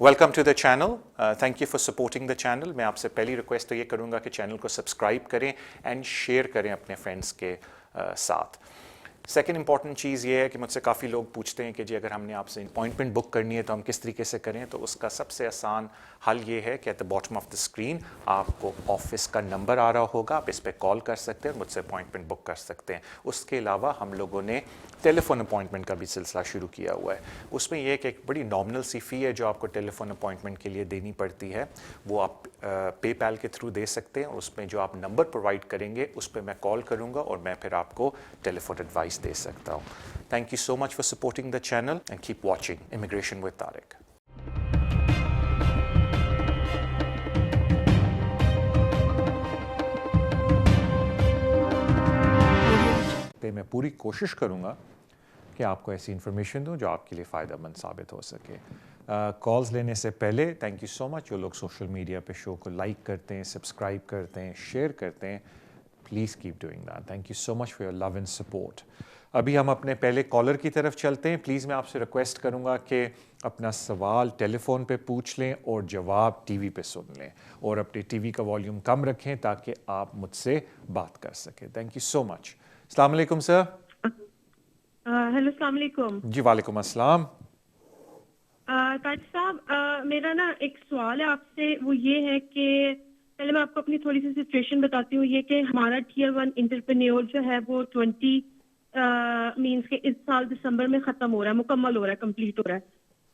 Welcome to the channel, thank you for supporting the channel. मैं आपसे पहली request तो ये करूँगा कि चैनल को सब्सक्राइब करें एंड शेयर करें अपने फ्रेंड्स के साथ। सेकेंड इंपॉर्टेंट चीज़ ये है कि मुझसे काफ़ी लोग पूछते हैं कि जी अगर हमने आपसे अपॉइंटमेंट बुक करनी है तो हम किस तरीके से करें। तो उसका सबसे आसान हल ये है कि at the bottom of the screen आपको ऑफिस का नंबर आ रहा होगा, आप इस पर कॉल कर सकते हैं और मुझसे अपॉइंटमेंट बुक कर सकते हैं। उसके अलावा हम लोगों ने टेलीफोन अपॉइंटमेंट का भी सिलसिला शुरू किया हुआ है। उसमें यह कि एक बड़ी नॉमिनल सी फ़ी है जो आपको टेलीफोन अपॉइंटमेंट के लिए देनी पड़ती है, वो आप पेपैल के थ्रू दे सकते हैं। उसमें जो आप नंबर प्रोवाइड करेंगे उस पर मैं कॉल करूँगा और मैं फिर आपको टेलीफोन एडवाइस दे सकता हूँ। Thank you so much for supporting the channel and keep watching immigration with Tariq. पे मैं पूरी कोशिश करूँगा कि आपको ऐसी इन्फॉर्मेशन दूँ जो आपके लिए फ़ायदेमंद साबित हो सके। कॉल्स लेने से पहले थैंक यू सो मच जो लोग सोशल मीडिया पे शो को लाइक करते हैं, सब्सक्राइब करते हैं, शेयर करते हैं, please keep doing that. Thank you so much for your love and support. अभी हम अपने पहले कॉलर की तरफ चलते हैं। प्लीज़ मैं आपसे रिक्वेस्ट करूँगा कि अपना सवाल टेलीफोन पे पूछ लें और जवाब टीवी पे सुन लें, और अपने टीवी का वॉल्यूम कम रखें ताकि आप मुझसे बात कर सकें। Thank you so much. अस्सलाम वालेकुम सर। हेलो अस्सलाम वालेकुम। जी वालेकुम अस्सलाम। ताज साहब, मेरा ना एक सवाल है आपसे, वो ये है कि पहले मैं आपको अपनी थोड़ी सी सिचुएशन बताती हूँ। ये कि हमारा Tier 1 एंटरप्रेन्योर जो है वो 20 मींस के इस साल दिसंबर में ख़त्म हो रहा है, मुकम्मल हो रहा है, कंप्लीट हो रहा है।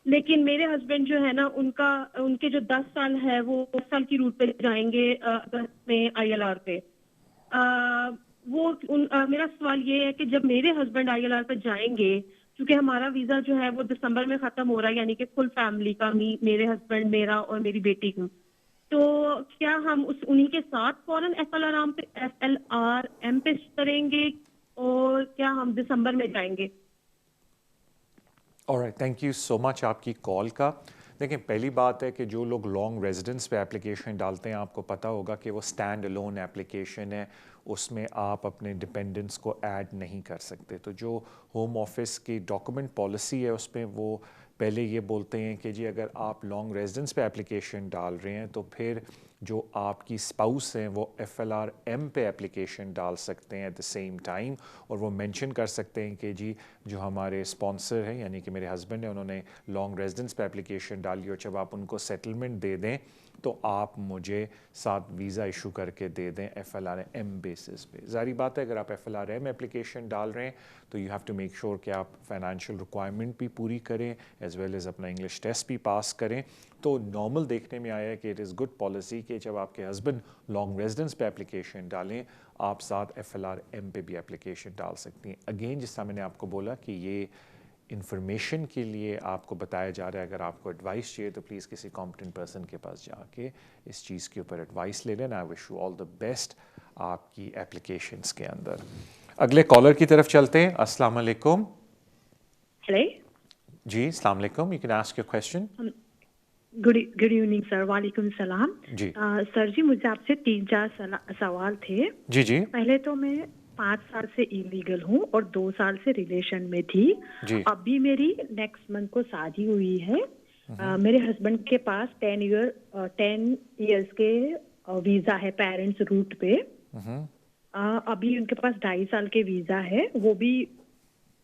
लेकिन मेरे हस्बैंड जो है ना, उनके जो 10 साल है वो 10 साल की रूट पे जाएंगे अगस्त में ILR पे। मेरा सवाल ये है कि जब मेरे हस्बैंड ILR पे जाएंगे, क्योंकि हमारा वीजा जो है वो दिसंबर में खत्म हो रहा है, यानी कि फुल फैमिली का, मेरे हस्बैंड, मेरा और मेरी बेटी का, तो क्या हम उन्हीं के साथ फौरन FLRM पे करेंगे और क्या हम दिसंबर में जाएंगे? Alright, thank you so much आपकी कॉल का। देखिए, पहली बात है कि जो लोग लॉन्ग रेजिडेंस पे एप्लीकेशन डालते हैं, आपको पता होगा कि वो स्टैंड अलोन एप्लीकेशन है, उसमें आप अपने डिपेंडेंट्स को ऐड नहीं कर सकते। तो जो होम ऑफिस की डॉक्यूमेंट पॉलिसी है उसमें वो पहले ये बोलते हैं कि जी अगर आप लॉन्ग रेजिडेंस पे एप्लीकेशन डाल रहे हैं तो फिर जो आपकी स्पाउस हैं वो FLRM पे एप्लीकेशन डाल सकते हैं एट द सेम टाइम, और वो मेंशन कर सकते हैं कि जी जो हमारे स्पॉन्सर हैं यानी कि मेरे हस्बैंड हैं, उन्होंने लॉन्ग रेजिडेंस पे एप्लीकेशन डाली, और जब आप उनको सेटलमेंट दे दें तो आप मुझे साथ वीज़ा इशू करके दे दें FLRM बेसिस पे। ज़ाहिर बात है अगर आप FLRM एप्लीकेशन डाल रहे हैं तो you have to make sure कि आप फाइनेंशियल रिक्वायरमेंट भी पूरी करें एज वेल एज़ अपना इंग्लिश टेस्ट भी पास करें। तो नॉर्मल देखने में आया है कि इट इज़ गुड पॉलिसी कि जब आपके हस्बैंड लॉन्ग रेजिडेंस पे एप्लीकेशन डालें, आप साथ FLRM पे भी एप्लीकेशन डाल सकती हैं। अगेन जिस तरह मैंने आपको बोला कि ये इन्फॉर्मेशन के लिए आपको बताया जा रहा है, अगर आपको एडवाइस चाहिए तो प्लीज़ किसी कॉम्पिटेंट पर्सन के पास जाके इस चीज़ के ऊपर एडवाइस ले लेना। आई wish you all the best आपकी एप्लीकेशंस के अंदर। अगले कॉलर की तरफ चलते हैं। अस्सलाम वालेकुम। हेलो जी अस्सलाम वालेकुम, you can ask your question. Good evening sir. वालेकुम सलाम। जी सर जी, मुझे आपसे 3-4 सवाल थे। जी जी पहले तो मैं 5 साल से इलीगल हूँ और 2 साल से रिलेशन में थी। जी अभी मेरी नेक्स्ट मंथ को शादी हुई है। मेरे हस्बैंड के पास 10 इयर्स के वीजा है पेरेंट्स रूट पे। अभी उनके पास 2.5 साल के वीजा है, वो भी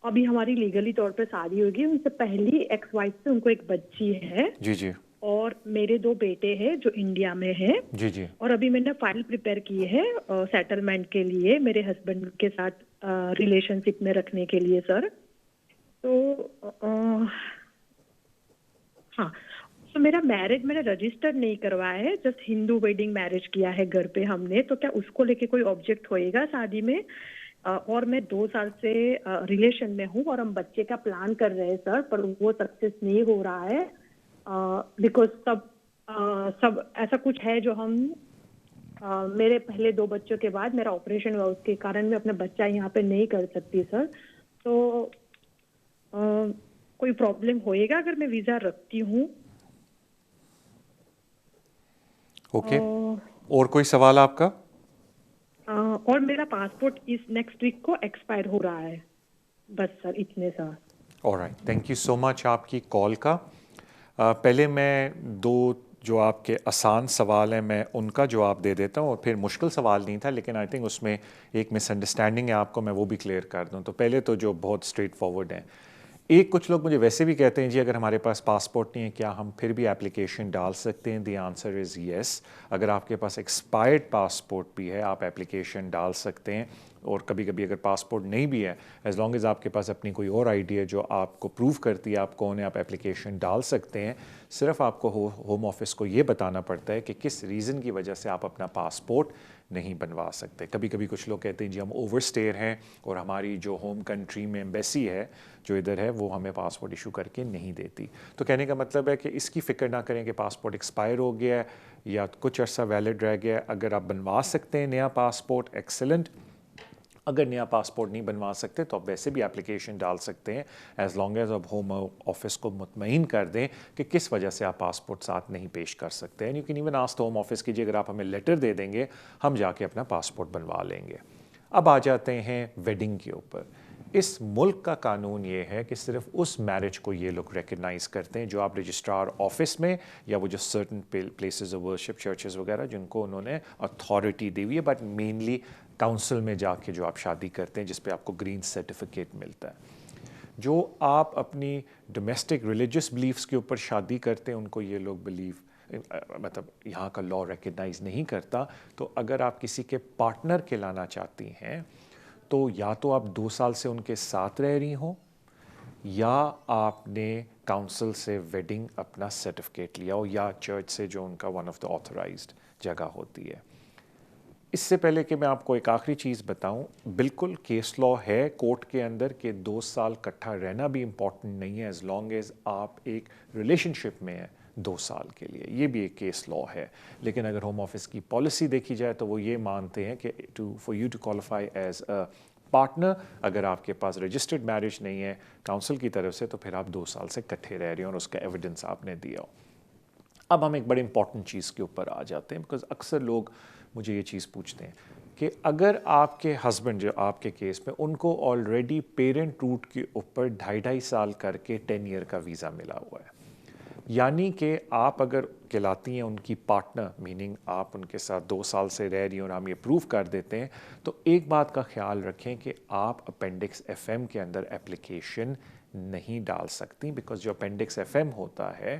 अभी हमारी लीगली तौर पे शादी होगी। उनसे पहली एक्स वाइफ से उनको एक बच्ची है, जी जी और मेरे 2 बेटे हैं जो इंडिया में है। जी जी और अभी मैंने फाइल प्रिपेयर की है सेटलमेंट के लिए, मेरे हस्बैंड के साथ रिलेशनशिप में रखने के लिए सर। तो हाँ, तो मेरा मैरिज मैंने रजिस्टर नहीं करवाया है, जस्ट हिंदू वेडिंग मैरिज किया है घर पे हमने। तो क्या उसको लेके कोई ऑब्जेक्ट होएगा शादी में? और मैं 2 साल से रिलेशन में हूँ और हम बच्चे का प्लान कर रहे हैं सर, पर वो सक्सेस नहीं हो रहा है बिकॉज सब ऐसा कुछ है जो हम मेरे पहले 2 बच्चों के बाद मेरा ऑपरेशन हुआ, उसके कारण मैं अपना बच्चा यहाँ पे नहीं कर सकती सर। तो कोई प्रॉब्लम होएगा अगर मैं वीजा रखती हूँ? ओके और कोई सवाल आपका? और मेरा पासपोर्ट इस नेक्स्ट वीक को एक्सपायर हो रहा है, बस सर इतने sir. Alright, thank you so much आपकी कॉल का। پہلے میں دو جو آپ کے آسان سوال ہیں میں ان کا جواب دے دیتا ہوں، اور پھر مشکل سوال نہیں تھا لیکن آئی تھنک اس میں ایک مس انڈرسٹینڈنگ ہے آپ کو، میں وہ بھی کلیئر کر دوں. تو پہلے تو جو بہت اسٹریٹ فارورڈ ہیں، کچھ لوگ مجھے ویسے بھی کہتے ہیں جی اگر ہمارے پاس پاسپورٹ نہیں ہے کیا ہم پھر بھی اپلیکیشن ڈال سکتے ہیں؟ دی آنسر از یس. اگر آپ کے پاس ایکسپائرڈ پاسپورٹ بھی ہے آپ اپلیکیشن ڈال سکتے ہیں، اور کبھی کبھی اگر پاسپورٹ نہیں بھی ہے، ایز لانگ ایز آپ کے پاس اپنی کوئی اور آئی ڈی ہے جو آپ کو پروف کرتی ہے آپ کون ہے، آپ اپلیکیشن ڈال سکتے ہیں. صرف آپ کو ہوم آفس کو یہ بتانا پڑتا ہے کہ کس ریزن کی وجہ سے آپ اپنا پاسپورٹ نہیں بنوا سکتے. کبھی کبھی کچھ لوگ کہتے ہیں جی ہم اوور اسٹیئر ہیں اور ہماری جو ہوم کنٹری میں ایمبیسی ہے جو ادھر ہے وہ ہمیں پاسپورٹ ایشو کر کے نہیں دیتی. تو کہنے کا مطلب ہے کہ اس کی فکر نہ کریں کہ پاسپورٹ ایکسپائر ہو گیا ہے یا کچھ عرصہ ویلڈ رہ گیا ہے. اگر آپ بنوا سکتے ہیں نیا پاسپورٹ ایکسلنٹ، اگر نیا پاسپورٹ نہیں بنوا سکتے تو آپ ویسے بھی اپلیکیشن ڈال سکتے ہیں، ایز لانگ ایز آپ ہوم آفس کو مطمئن کر دیں کہ کس وجہ سے آپ پاسپورٹ ساتھ نہیں پیش کر سکتے ہیں. You can even ask home office کی جی اگر آپ ہمیں لیٹر دے دیں گے ہم جا کے اپنا پاسپورٹ بنوا لیں گے. اب آ جاتے ہیں ویڈنگ کے اوپر. اس ملک کا قانون یہ ہے کہ صرف اس میرج کو یہ لوگ ریکگنائز کرتے ہیں جو آپ رجسٹرار آفس میں یا وہ جو certain places of worship churches وغیرہ جن کو انہوں نے اتھارٹی دی ہوئی ہے، بٹ مینلی کاؤنسل میں جا کے جو آپ شادی کرتے ہیں جس پہ آپ کو گرین سرٹیفکیٹ ملتا ہے. جو آپ اپنی ڈومیسٹک ریلیجس بلیفز کے اوپر شادی کرتے ہیں ان کو یہ لوگ مطلب یہاں کا لا ریکگنائز نہیں کرتا. تو اگر آپ کسی کے پارٹنر کہلانا چاہتی ہیں تو یا تو آپ 2 سال سے ان کے ساتھ رہ رہی ہوں یا آپ نے کاؤنسل سے ویڈنگ اپنا سرٹیفکیٹ لیا ہو یا چرچ سے جو ان کا ون آف دا آتھورائزڈ جگہ ہوتی ہے. اس سے پہلے کہ میں آپ کو ایک آخری چیز بتاؤں، بالکل کیس لا ہے کورٹ کے اندر کہ 2 سال کٹھا رہنا بھی امپورٹنٹ نہیں ہے ایز لانگ ایز آپ ایک ریلیشن شپ میں ہیں 2 سال کے لیے. یہ بھی ایک کیس لا ہے. لیکن اگر ہوم آفس کی پالیسی دیکھی جائے تو وہ یہ مانتے ہیں کہ for you to qualify as a partner اگر آپ کے پاس رجسٹرڈ میرج نہیں ہے کاؤنسل کی طرف سے تو پھر آپ 2 سال سے کٹھے رہ رہے ہیں اور اس کا ایویڈنس آپ نے دیا ہو. اب ہم ایک بڑی امپورٹنٹ چیز کے اوپر آ جاتے ہیں، بیکاز اکثر لوگ مجھے یہ چیز پوچھتے ہیں کہ اگر آپ کے ہسبینڈ جو آپ کے کیس میں ان کو آلریڈی پیرنٹ روٹ کے اوپر 2.5 سال کر کے 10 ایئر کا ویزا ملا ہوا ہے، یعنی کہ آپ اگر کہلاتی ہیں ان کی پارٹنر، میننگ آپ ان کے ساتھ 2 سال سے رہ رہی ہیں اور ہم یہ پروف کر دیتے ہیں، تو ایک بات کا خیال رکھیں کہ آپ اپینڈکس ایف ایم کے اندر اپلیکیشن نہیں ڈال سکتی. بیکاز جو اپینڈکس ایف ایم ہوتا ہے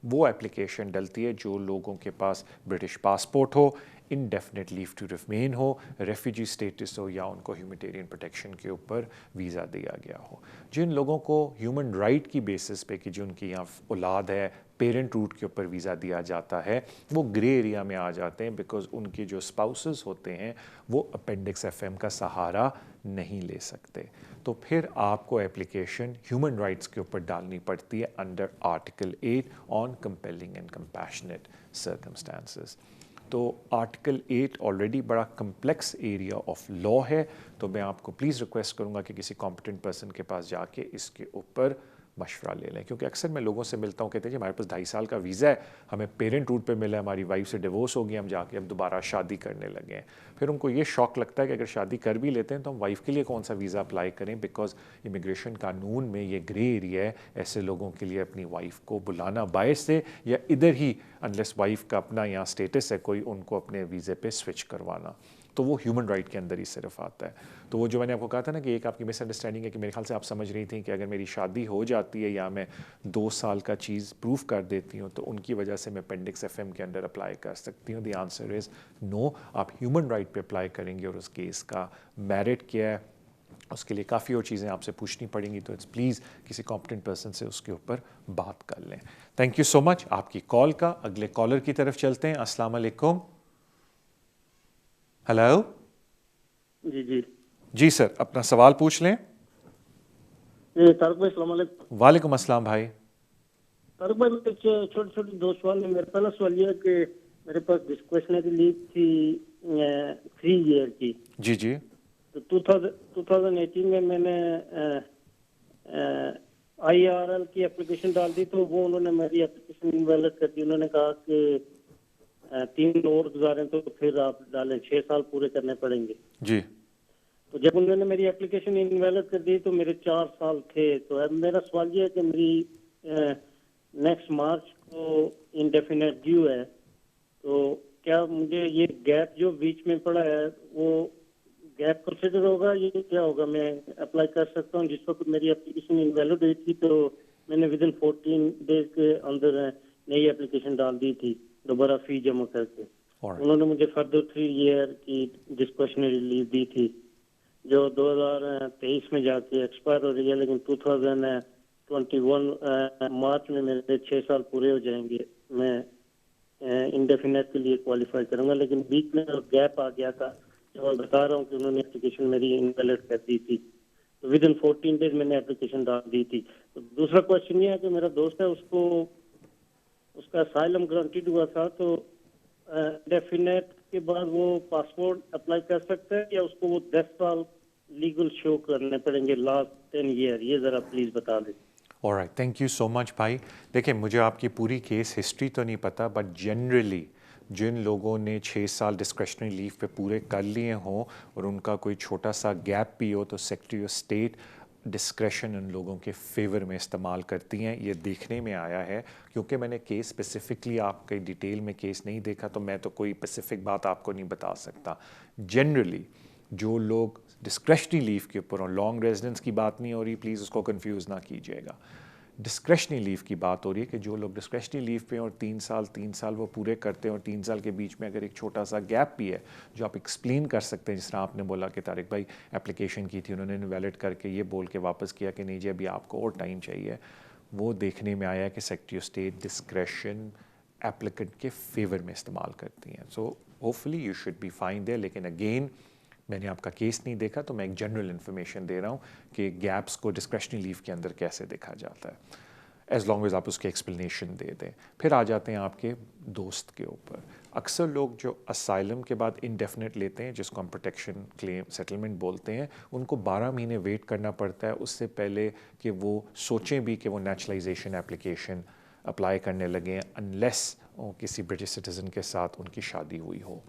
وہ اپلیکیشن ڈلتی ہے جو لوگوں کے پاس برٹش پاسپورٹ ہو، انڈیفینٹ لیو ٹو ریمین ہو، ریفیوجی سٹیٹس ہو یا ان کو ہیومینٹیرین پروٹیکشن کے اوپر ویزا دیا گیا ہو. جن لوگوں کو ہیومن رائٹ کی بیسس پہ کہ جو ان کی یہاں اولاد ہے پیرنٹ روٹ کے اوپر ویزا دیا جاتا ہے وہ گرے ایریا میں آ جاتے ہیں، بیکاز ان کے جو اسپاؤسز ہوتے ہیں وہ اپینڈکس ایف ایم کا سہارا نہیں لے سکتے. تو پھر آپ کو اپلیکیشن ہیومن رائٹس کے اوپر ڈالنی پڑتی ہے under article 8 on compelling and compassionate circumstances. تو آرٹیکل 8 آلریڈی بڑا کمپلیکس ایریا آف لا ہے. تو میں آپ کو پلیز ریکویسٹ کروں گا کہ کسی کمپیٹنٹ پرسن کے پاس جا کے اس کے اوپر مشورہ لے لیں، کیونکہ اکثر میں لوگوں سے ملتا ہوں کہتے ہیں جی ہمارے پاس 2.5 سال کا ویزا ہے، ہمیں پیرنٹ روٹ پہ ملا ہے، ہماری وائف سے ڈیورس ہو گیا، ہم جا کے اب دوبارہ شادی کرنے لگے ہیں. پھر ان کو یہ شوق لگتا ہے کہ اگر شادی کر بھی لیتے ہیں تو ہم وائف کے لیے کون سا ویزا اپلائی کریں، بیکاز امیگریشن قانون میں یہ گرے ایریا ہے ایسے لوگوں کے لیے اپنی وائف کو بلانا باعث سے یا ادھر ہی انلیس وائف کا اپنا یہاں اسٹیٹس ہے کوئی ان کو اپنے ویزے پہ سوئچ کروانا. تو وہ ہیومن رائٹ کے اندر ہی صرف آتا ہے. تو وہ جو میں نے آپ کو کہا تھا نا کہ ایک آپ کی مس انڈرسٹینڈنگ ہے کہ میرے خیال سے آپ سمجھ رہی تھیں کہ اگر میری شادی ہو جاتی ہے یا میں 2 سال کا چیز پروف کر دیتی ہوں تو ان کی وجہ سے میں اپینڈکس ایف ایم کے اندر اپلائی کر سکتی ہوں. دی آنسر از نو. آپ ہیومن رائٹ پہ اپلائی کریں گے اور اس کیس کا میرٹ کیا ہے اس کے لیے کافی اور چیزیں آپ سے پوچھنی پڑیں گی. تو پلیز کسی کمپیٹنٹ پرسن سے اس کے اوپر بات کر لیں. تھینک یو سو مچ آپ کی کال کا. اگلے کالر کی طرف چلتے ہیں. السلام علیکم. ہلو. جی جی سر اپنا سوال پوچھ لیں. طارق بھائی السلام علیکم. وعلیکم السلام بھائی. طارق بھائی میرے چھوٹے چھوٹے 2 سوال ہیں. میرا پہلا سوال یہ ہے کہ میرے پاس ڈسکریشنری لیو تھی 3 ایئر کی. جی تو 2018 میں نے IRL کی اپلیکیشن ڈال دی تو وہ انہوں نے میری اپلیکیشن انویلڈ کر دی. انہوں نے کہا کہ 3 اور گزاریں تو پھر آپ ڈالیں 6 سال پورے کرنے پڑیں گے. جی. تو جب انہوں نے میری اپلیکیشن انویلڈ کر دی تو میرے 4 سال تھے. تو اب میرا سوال یہ ہے کہ میری नेक्स्ट मार्च को इंडेफिनेट ड्यू है, तो क्या मुझे ये गैप जो बीच में पड़ा है वो गैप कंसिडर होगा, ये क्या होगा? मैं अप्लाई कर सकता हूँ? जिस वक्त मेरी एप्लीकेशन इनवैलिड हुई थी तो मैंने विद इन 14 डेज के अंदर नई एप्लीकेशन डाल दी थी दोबारा फी जमा करके। उन्होंने मुझे फर्दर 3 ईयर की डिस्क्रिशनरी लीव दी थी जो 2023 में जाके एक्सपायर हो रही है, लेकिन 2021 मार्च में मेरे 6 साल पूरे हो जाएंगे, मैं इंडेफिनेट के लिए क्वालिफाई करूंगा। लेकिन बीच में गैप आ गया था, जो मैं बता रहा हूँ कि उन्होंने एप्लीकेशन मेरी इनवैलिड कर दी थी, तो विद इन 14 डेज मैंने एप्लीकेशन डाल दी थी। तो दूसरा क्वेश्चन ये है कि मेरा दोस्त है, उसका असाइलम ग्रांटेड हुआ था, तो डेफिनेट के बाद वो पासपोर्ट अप्लाई कर सकता है या उसको वो 10 साल लीगल शो करने पड़ेंगे लास्ट 10 ईयर? ये ज़रा प्लीज़ बता दें। Alright, thank you so much भाई। देखिए, मुझे आपकी पूरी केस हिस्ट्री तो नहीं पता, बट जनरली जिन लोगों ने 6 साल डिस्क्रिशनरी लीव पे पूरे कर लिए हों और उनका कोई छोटा सा गैप भी हो, तो सेक्रेटरी ऑफ स्टेट डिस्क्रेशन उन लोगों के फेवर में इस्तेमाल करती हैं। ये देखने में आया है, क्योंकि मैंने केस स्पेसिफिकली आपके डिटेल में केस नहीं देखा, तो मैं तो कोई स्पेसिफिक बात आपको नहीं बता सकता। जनरली जो लोग डिस्क्रेशनरी लीव के ऊपर, और लॉन्ग रेजिडेंस की बात नहीं हो रही, प्लीज़ उसको कंफ्यूज ना कीजिएगा, डिस्क्रेशनरी लीव की बात हो रही है कि जो लोग डिस्क्रेशनरी लीव पे और 3 साल वो पूरे करते हैं, और 3 साल के बीच में अगर एक छोटा सा गैप भी है जो आप एक्सप्लेन कर सकते हैं, जिस तरह आपने बोला कि तारिक भाई एप्लीकेशन की थी, उन्होंने इनवैलिड करके ये बोल के वापस किया कि नहीं जी अभी आपको और टाइम चाहिए, वो देखने में आया है कि secretary of state discretion applicant के फेवर में इस्तेमाल करती हैं। So hopefully you should be fine there. लेकिन अगेन, मैंने आपका केस नहीं देखा, तो मैं एक जनरल इन्फॉर्मेशन दे रहा हूँ कि गैप्स को डिस्क्रिशनरी लीव के अंदर कैसे देखा जाता है, एज लॉन्ग एज आप उसकी एक्सप्लेनेशन दे दें। फिर आ जाते हैं आपके दोस्त के ऊपर। अक्सर लोग जो असाइलम के बाद इंडेफिनिट लेते हैं, जिसको हम प्रोटेक्शन क्लेम सेटलमेंट बोलते हैं, उनको 12 महीने वेट करना पड़ता है उससे पहले कि वो सोचें भी कि वो नेचुरलाइजेशन एप्लीकेशन अप्लाई करने लगे, अनलेस किसी ब्रिटिश सिटीज़न के साथ उनकी शादी हुई हो।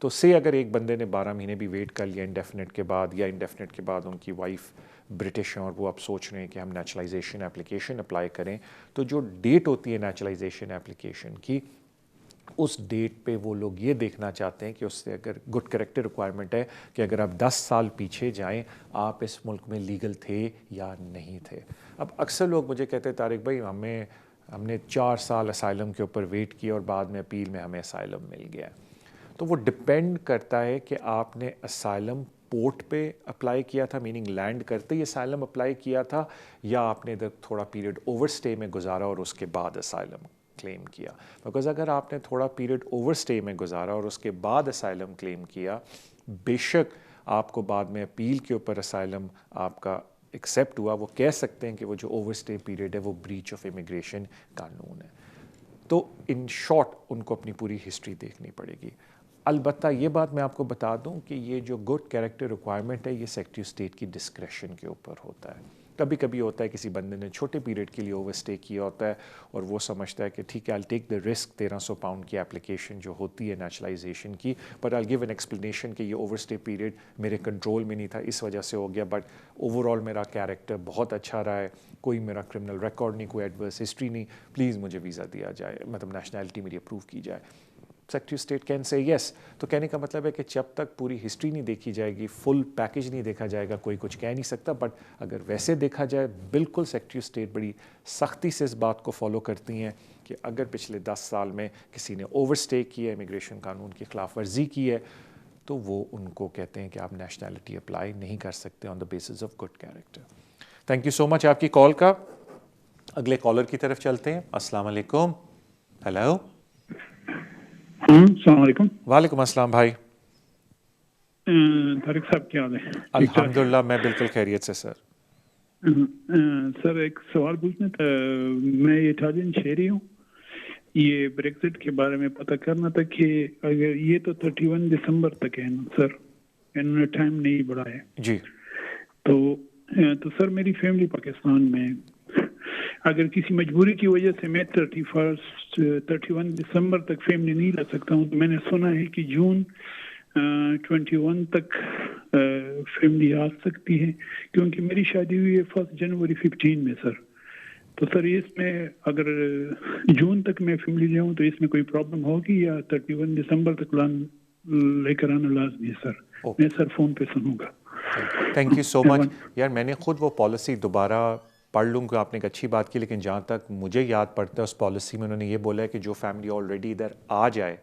तो से अगर एक बंदे ने 12 महीने भी वेट कर लिया इंडेफिनिट के बाद, या इंडेफिनिट के बाद उनकी वाइफ ब्रिटिश हैं और वो अब सोच रहे हैं कि हम नेचुरलाइजेशन एप्लीकेशन अप्लाई करें, तो जो डेट होती है नेचुरलाइजेशन एप्लीकेशन की, उस डेट पे वो लोग ये देखना चाहते हैं कि उससे अगर गुड कैरेक्टर रिक्वायरमेंट है कि अगर आप 10 साल पीछे जाएं, आप इस मुल्क में लीगल थे या नहीं थे। अब अक्सर लोग मुझे कहते हैं तारिक भाई हमने 4 साल असाइलम के ऊपर वेट किया और बाद में अपील में हमें असाइलम मिल गया। तो वो डिपेंड करता है कि आपने असाइलम पोर्ट पे अप्लाई किया था, मीनिंग लैंड करते ही असाइलम अप्लाई किया था, या आपने इधर थोड़ा पीरियड ओवर स्टे में गुजारा और उसके बाद असाइलम क्लेम किया। बिकॉज अगर आपने थोड़ा पीरियड ओवर स्टे में गुजारा और उसके बाद असाइलम क्लेम किया, बेशक आपको बाद में अपील के ऊपर असाइलम आपका एक्सेप्ट हुआ, वो कह सकते हैं कि वो जो ओवर स्टे पीरियड है वो ब्रीच ऑफ इमिग्रेशन कानून है। तो इन शॉर्ट उनको अपनी पूरी हिस्ट्री देखनी पड़ेगी। अलबत्ता ये बात मैं आपको बता दूं कि ये जो गुड कैरेक्टर रिक्वायरमेंट है, ये सेक्रेटरी ऑफ स्टेट की डिस्क्रेशन के ऊपर होता है। कभी कभी होता है किसी बंदे ने छोटे पीरियड के लिए ओवर स्टे किया होता है और वो समझता है कि ठीक है, I take the risk 1300 pound की एप्लीकेशन जो होती है नेचुरलाइजेशन की, but I give an explanation कि ये ओवर स्टे पीरियड मेरे कंट्रोल में नहीं था, इस वजह से हो गया, बट ओवरऑल मेरा कैरेक्टर बहुत अच्छा रहा है, कोई मेरा क्रिमिनल रिकॉर्ड नहीं, कोई एडवर्स हिस्ट्री नहीं, प्लीज़ मुझे वीज़ा दिया जाए, मतलब नेशनैलिटी मेरी अप्रूव की जाए। Secretary of state can say yes. तो कहने का मतलब है कि जब तक पूरी हिस्ट्री नहीं देखी जाएगी, फुल पैकेज नहीं देखा जाएगा, कोई कुछ कह नहीं सकता। बट अगर वैसे देखा जाए, बिल्कुल सेक्रेटरी ऑफ स्टेट बड़ी सख्ती से इस बात को फॉलो करती हैं कि अगर पिछले 10 साल में किसी ने ओवर स्टे किया, इमिग्रेशन कानून की खिलाफ वर्जी की है, तो वो उनको कहते हैं कि आप नेशनैलिटी अप्लाई नहीं कर सकते on the basis of good character. Thank you so much आपकी कॉल का। अगले कॉलर की तरफ चलते हैं। अस्सलाम वालेकुम। हेलो। वालेकुम अस्सलाम भाई। तारिक साहब क्या हाल है? अल्हम्दुलिल्लाह, मैं बिल्कुल खैरियत से सर। सर एक सवाल पूछना था, मैं इटालियन शहरी हूँ, ये ब्रेक्सिट के बारे में पता करना था कि अगर ये तो 31 दिसंबर तक है ना सर, इन्होंने टाइम नहीं बढ़ाया जी, तो सर मेरी फैमिली पाकिस्तान में, अगर किसी मजबूरी की वजह से मैं 31 दिसंबर तक फैमिली नहीं ला सकता हूँ, तो मैंने सुना है कि जून 21 तक फैमिली आ सकती है, क्योंकि मेरी शादी हुई है 1 जनवरी 15 में सर। تو سر اس میں اگر جون تک میں فیملی لے آؤں تو اس میں کوئی پرابلم ہوگی یا 31 دسمبر تک پلان لے کر آنا لازمی ہے سر؟ میں سر فون پہ سنوں گا. تھینک یو سو مچ. یار میں نے خود وہ پالیسی دوبارہ پڑھ لوں گا, آپ نے ایک اچھی بات کی, لیکن جہاں تک مجھے یاد پڑتا ہے اس پالیسی میں انہوں نے یہ بولا ہے کہ جو فیملی آلریڈی ادھر آ جائے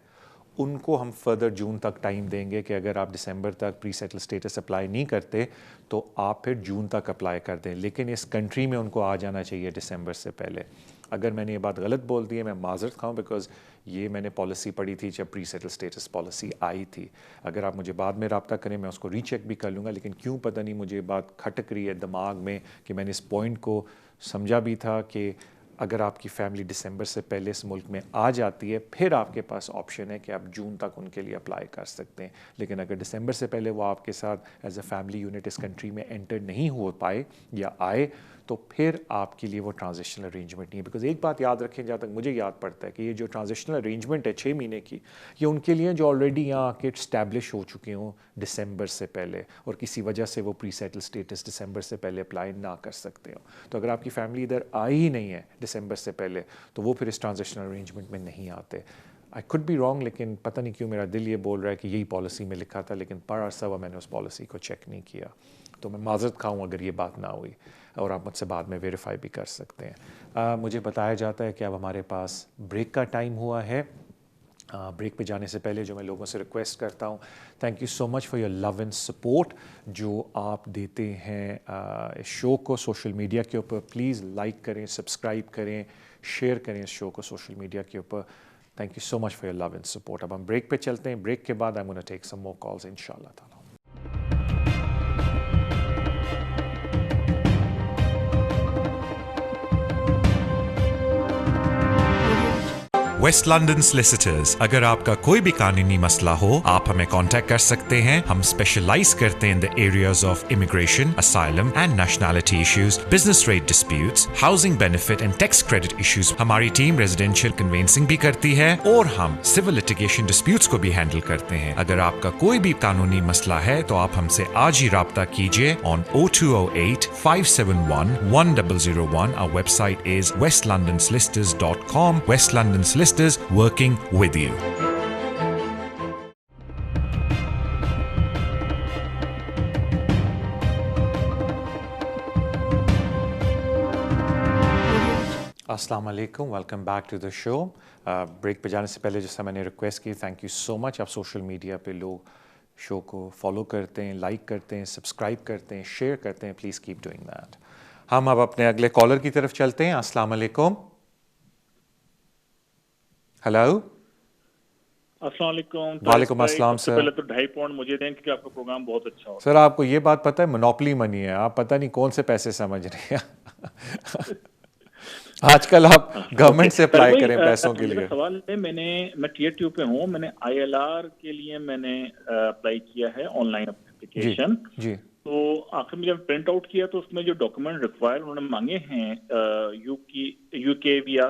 ان کو ہم فردر جون تک ٹائم دیں گے کہ اگر آپ دسمبر تک پری سیٹل اسٹیٹس اپلائی نہیں کرتے تو آپ پھر جون تک اپلائی کر دیں, لیکن اس کنٹری میں ان کو آ جانا چاہیے دسمبر سے پہلے. اگر میں نے یہ بات غلط بول دی ہے میں معذرت خواہوں, بیکاز یہ میں نے پالیسی پڑھی تھی جب پری سیٹل اسٹیٹس پالیسی آئی تھی. اگر آپ مجھے بعد میں رابطہ کریں میں اس کو ری چیک بھی کر لوں گا, لیکن کیوں پتہ نہیں مجھے یہ بات کھٹک رہی ہے دماغ میں کہ میں نے اس پوائنٹ کو سمجھا بھی تھا کہ اگر آپ کی فیملی دسمبر سے پہلے اس ملک میں آ جاتی ہے پھر آپ کے پاس آپشن ہے کہ آپ جون تک ان کے لیے اپلائی کر سکتے ہیں. لیکن اگر دسمبر سے پہلے وہ آپ کے ساتھ ایز اے فیملی یونٹ اس کنٹری میں انٹر نہیں ہو پائے یا آئے تو پھر آپ کے لیے وہ ٹرانزیشنل ارینجمنٹ نہیں ہے. بیکاز ایک بات یاد رکھیں, جہاں تک مجھے یاد پڑتا ہے کہ یہ جو ٹرانزیشنل ارینجمنٹ ہے 6 مہینے کی, یہ ان کے لیے جو آلریڈی یہاں آ کے اسٹیبلش ہو چکے ہوں دسمبر سے پہلے اور کسی وجہ سے وہ پری سیٹل اسٹیٹس دسمبر سے پہلے اپلائی نہ کر سکتے ہوں. تو اگر آپ کی فیملی ادھر آئی ہی نہیں ہے دسمبر سے پہلے تو وہ پھر اس ٹرانزیشنل ارینجمنٹ میں نہیں آتے. آئی کڈ بی رانگ, لیکن پتہ نہیں کیوں میرا دل یہ بول رہا ہے کہ یہی پالیسی میں لکھا تھا, لیکن پر عرصہ ہوا میں نے اس پالیسی کو چیک نہیں کیا. تو میں معذرت خواہ ہوں اگر یہ بات نہ ہوئی, اور آپ مجھ سے بعد میں ویریفائی بھی کر سکتے ہیں. مجھے بتایا جاتا ہے کہ اب ہمارے پاس بریک کا ٹائم ہوا ہے. بریک پہ جانے سے پہلے جو میں لوگوں سے ریکویسٹ کرتا ہوں, thank you so much for your love and support جو آپ دیتے ہیں اس شو کو سوشل میڈیا کے اوپر. پلیز لائک کریں, سبسکرائب کریں, شیئر کریں اس شو کو سوشل میڈیا کے اوپر. Thank you so much for your love and support. اب ہم بریک پہ چلتے ہیں. بریک کے بعد I am gonna take some more calls ان شاء اللہ تعالیٰ. ویسٹ لنڈن سلیسیٹرز, اگر آپ کا کوئی بھی قانونی مسئلہ ہو آپ ہمیں کانٹیکٹ کر سکتے ہیں. ہم اسپیشلائز کرتے ہیں in the areas of immigration, asylum and nationality issues, business rate disputes, housing benefit and tax credit issues. ہماری ٹیم ریزیڈینشیل کنوینسنگ بھی کرتی ہے اور ہم سول لٹیگیشن ڈسپیوٹس کو بھی ہینڈل کرتے ہیں. اگر آپ کا کوئی بھی قانونی مسئلہ ہے تو آپ ہم سے آج ہی رابطہ کیجیے on 0208 571 1001. Our website is westlondonsolicitors.com. West London Solicitors, working with you. السلام علیکم, welcome back to the show. Break پہ جانے سے پہلے جیسا میں نے ریکویسٹ کی, تھینک یو سو مچ. آپ سوشل میڈیا پہ لوگ شو کو فالو کرتے ہیں, لائک کرتے ہیں, سبسکرائب کرتے ہیں, شیئر کرتے ہیں. Please keep doing that. ہم اب اپنے اگلے کالر کی طرف چلتے ہیں. السلام علیکم. ہیلو. السلام علیکم. وعلیکم السلام سر. پہلے تو 2.5 پاؤنڈ مجھے دیں کہ آپ کا پروگرام بہت اچھا ہو. سر آپ کو یہ بات پتہ ہے منوپلی منی ہے, آپ پتہ نہیں کون سے پیسے سمجھ رہے ہیں. آج کل آپ گورنمنٹ سے اپلائی کریں پیسوں کے لیے. سوال ہے, میں ٹیئر 2 پہ ہوں, میں نے ILR کے لیے میں نے اپلائی کیا ہے آن لائن اپلیکیشن. جی. تو آخر میں جب پرنٹ آؤٹ کیا تو اس میں جو ڈاکومنٹ ریکوائر انہوں نے مانگے ہیں یو کے ویا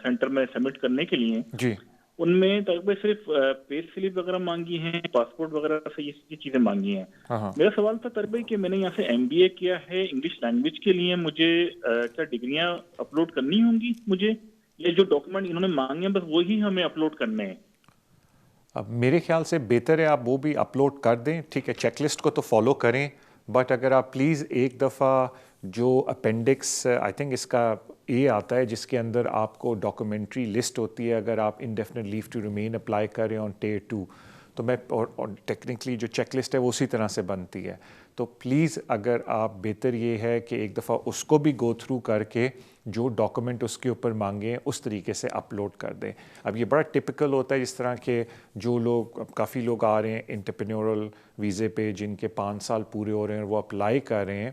سینٹر میں سبمٹ کرنے کے لیے, جی, ان میں تقریباً صرف پے سلپ وغیرہ مانگی ہیں, پاسپورٹ وغیرہ سے یہ چیزیں مانگی ہیں. میرا سوال تھا تقریباً کہ میں نے یہاں سے MBA کیا ہے انگلش لینگویج کے لیے, مجھے کیا ڈگریاں اپلوڈ کرنی ہوں گی مجھے, یہ جو ڈاکومنٹ انہوں نے مانگے ہیں بس وہی ہمیں اپلوڈ کرنے ہیں؟ اب میرے خیال سے بہتر ہے آپ وہ بھی اپلوڈ کر دیں. ٹھیک ہے, چیک لسٹ کو تو فالو کریں, بٹ اگر آپ پلیز ایک دفعہ جو اپینڈکس آئی تھنک اس کا اے آتا ہے جس کے اندر آپ کو ڈاکومنٹری لسٹ ہوتی ہے اگر آپ indefinite leave to remain apply کریں آن ٹیئر 2, تو میں اور ٹیکنیکلی جو چیک لسٹ ہے وہ اسی طرح سے بنتی ہے. تو پلیز اگر آپ بہتر یہ ہے کہ ایک دفعہ اس کو بھی گو تھرو کر کے جو ڈاکومنٹ اس کے اوپر مانگیں اس طریقے سے اپلوڈ کر دیں. اب یہ بڑا ٹپکل ہوتا ہے جس طرح کہ جو لوگ, اب کافی لوگ آ رہے ہیں انٹرپرینیورل ویزے پہ جن کے 5 سال پورے ہو رہے ہیں اور وہ اپلائی کر رہے ہیں,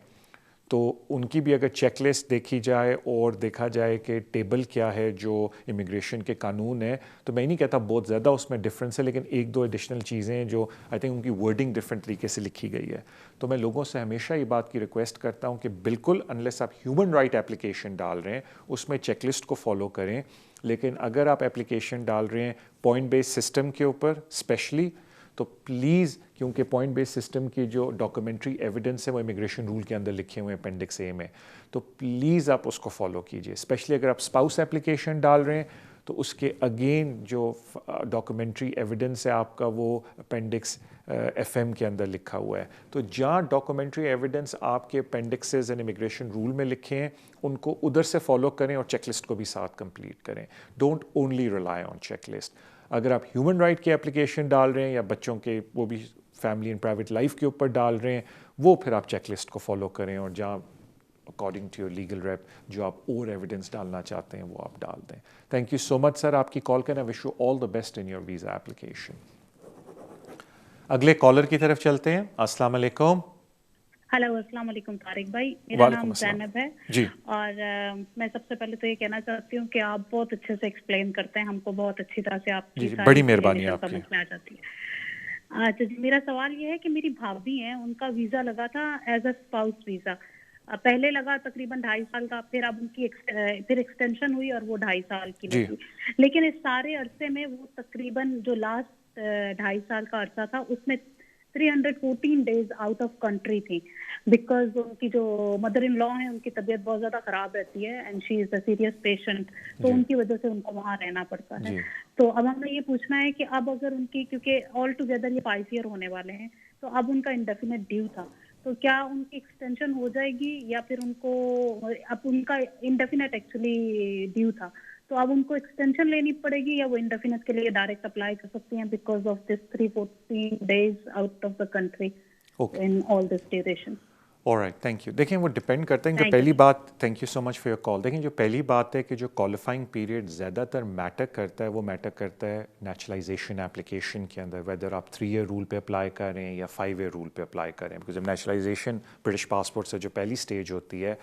تو ان کی بھی اگر چیک لسٹ دیکھی جائے اور دیکھا جائے کہ ٹیبل کیا ہے جو امیگریشن کے قانون ہے, تو میں نہیں کہتا بہت زیادہ اس میں ڈفرینس ہے, لیکن 1-2 ایڈیشنل چیزیں ہیں جو آئی تھنک ان کی ورڈنگ ڈفرینٹ طریقے سے لکھی گئی ہے. تو میں لوگوں سے ہمیشہ یہ بات کی ریکویسٹ کرتا ہوں کہ بالکل انلیس آپ ہیومن رائٹ اپلیکیشن ڈال رہے ہیں اس میں چیک لسٹ کو فالو کریں, لیکن اگر آپ اپلیکیشن ڈال رہے ہیں پوائنٹ بیس سسٹم کے اوپر اسپیشلی, तो प्लीज़, क्योंकि पॉइंट बेस्ड सिस्टम की जो डॉक्यूमेंट्री एविडेंस है वो इमिग्रेशन रूल के अंदर लिखे हुए हैं अपेंडिक्स ए में, तो प्लीज़ आप उसको फॉलो कीजिए। स्पेशली अगर आप स्पाउस एप्लीकेशन डाल रहे हैं तो उसके अगेन जो डॉक्यूमेंट्री एविडेंस है आपका वो अपेंडिक्स FM के अंदर लिखा हुआ है। तो जहाँ डॉक्यूमेंट्री एविडेंस आपके अपेंडिक्सेस एंड इमिग्रेशन रूल में लिखे हैं उनको उधर से फॉलो करें और चेकलिस्ट को भी साथ कंप्लीट करें। Don't only rely on checklist. अगर आप ह्यूमन राइट के एप्लीकेशन डाल रहे हैं या बच्चों के वो भी फैमिली एंड प्राइवेट लाइफ के ऊपर डाल रहे हैं, वो फिर आप चेकलिस्ट को फॉलो करें और जहाँ according to your legal rep जो आप और एविडेंस डालना चाहते हैं वो आप डाल दें। Thank you so much sir आपकी कॉल का। आई wish you all the best in your visa application. अगले कॉलर की तरफ चलते हैं। अस्सलाम वालेकुम। हेलो, अस्सलाम वालेकुम तारिक भाई। मेरा नाम जैनब है जी। और मैं सबसे पहले तो ये कहना चाहती हूँ कि आप बहुत अच्छे से एक्सप्लेन करते हैं, हमको बहुत अच्छी तरह से आपकी बड़ी मेहरबानी आपकी समझ में आ जाती है। अच्छा जी, मेरा सवाल ये है कि मेरी भाभी हैं, उनका वीजा लगा था एज अ स्पाउस वीजा। पहले लगा तकरीबन 2.5 साल का, फिर अब उनकी फिर एक्सटेंशन हुई और वो 2.5 साल की लगी। लेकिन इस सारे अरसे में वो तकरीबन जो लास्ट 2.5 साल का अरसा था उसमें 314 डेज आउट ऑफ कंट्री थी, बिकॉज उनकी जो मदर इन लॉ है उनकी तबीयत बहुत ज्यादा खराब रहती है and she is a serious patient, तो उनकी वजह से उनको वहाँ रहना पड़ता है। तो अब हमें ये पूछना है कि अब अगर उनकी, क्योंकि ऑल टुगेदर ये 5 ईयर होने वाले हैं, तो अब उनका इंडेफिनिट ड्यू था, तो क्या उनकी एक्सटेंशन हो जाएगी या फिर उनको, अब उनका इंडेफिनिट एक्चुअली ड्यू था, तो अब उनको एक्सटेंशन लेनी पड़ेगी या वो इंडेफिनिट के लिए डायरेक्ट अप्लाई कर सकती हैं because of this 314 days out of the country in all this duration? Alright, thank you. देखें वो डिपेंड करता है कि पहली बात, thank you so much for your call. देखें जो पहली बात है कि जो क्वालिफाइंग पीरियड ज़्यादातर मैटर करता है वो मैटर करता है नेचुरलाइजेशन एप्लीकेशन के अंदर, वेदर आप 3 ईयर रूल पे अप्लाई करें या 5 ईयर रूल पे अप्लाई करें। बिकॉज जब नेचुरलाइजेशन ब्रिटिश पासपोर्ट से जो पहली स्टेज होती है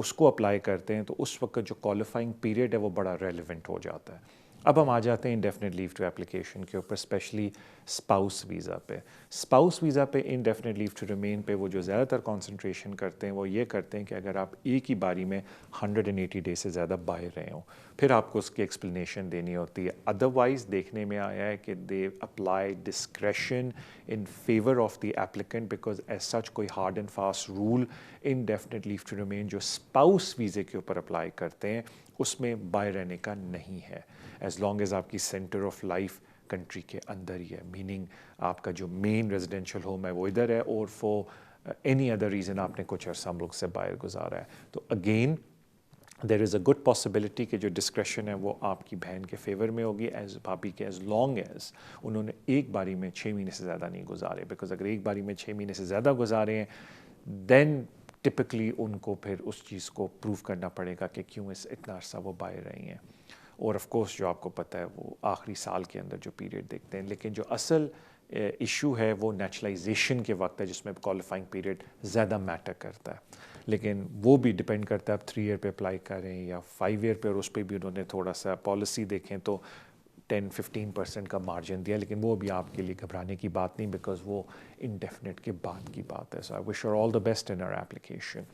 उसको अप्लाई करते हैं तो उस वक्त जो क्वालिफाइंग पीरियड है वो बड़ा रेलिवेंट हो जाता है। अब हम आ जाते हैं इंडेफिनिट लीव टू एप्लीकेशन के ऊपर, स्पेशली स्पाउस वीज़ा पे। स्पाउस वीज़ा पे इंडेफिनिट लीव टू रिमेन पे वो जो ज़्यादातर कंसंट्रेशन करते हैं वो ये करते हैं कि अगर आप एक ही बारी में 180 डे से ज़्यादा बाहर रहे हो, फिर आपको उसकी एक्सप्लेनेशन देनी होती है। अदरवाइज़ देखने में आया है कि they apply discretion in favour of the applicant, because as such कोई hard and fast rule indefinite leave to remain जो स्पाउस वीज़े के ऊपर अप्लाई करते हैं उसमें बाहर रहने का नहीं है, एज लॉन्ग एज आपकी सेंटर ऑफ लाइफ कंट्री के अंदर ही है, मीनिंग आपका जो मेन रेजिडेंशियल होम है वो इधर है और फॉर एनी अदर रीज़न आपने कुछ अर्सा मुल्क से बाहर गुजारा है, तो again there is a good possibility कि जो डिस्क्रेशन है वो आपकी बहन के फेवर में होगी, एज भाभी के, एज लॉन्ग एज उन्होंने एक बारी में 6 महीने से ज़्यादा नहीं गुजारे। बिकॉज अगर एक बारी में 6 महीने से ज़्यादा गुजारे हैं देन टिपिकली उनको फिर उस चीज़ को प्रूव करना पड़ेगा कि क्यों इतना अर्सा वो बाहर रही हैं। और ऑफ कोर्स जो आपको पता है वो आखिरी साल के अंदर जो पीरियड देखते हैं, लेकिन जो असल इशू है वो नेचुरलाइजेशन के वक्त है जिसमें क्वालिफाइंग पीरियड ज़्यादा मैटर करता है, लेकिन वो भी डिपेंड करता है आप 3 ईयर पे अप्लाई करें या 5 ईयर पे, और उस पर भी उन्होंने थोड़ा सा पॉलिसी देखें तो 10-15% का मार्जिन दिया, लेकिन वो भी आपके लिए घबराने की बात नहीं बिकॉज वो इंडेफिनिट के बाद की बात है। So I wish you all the best in our application.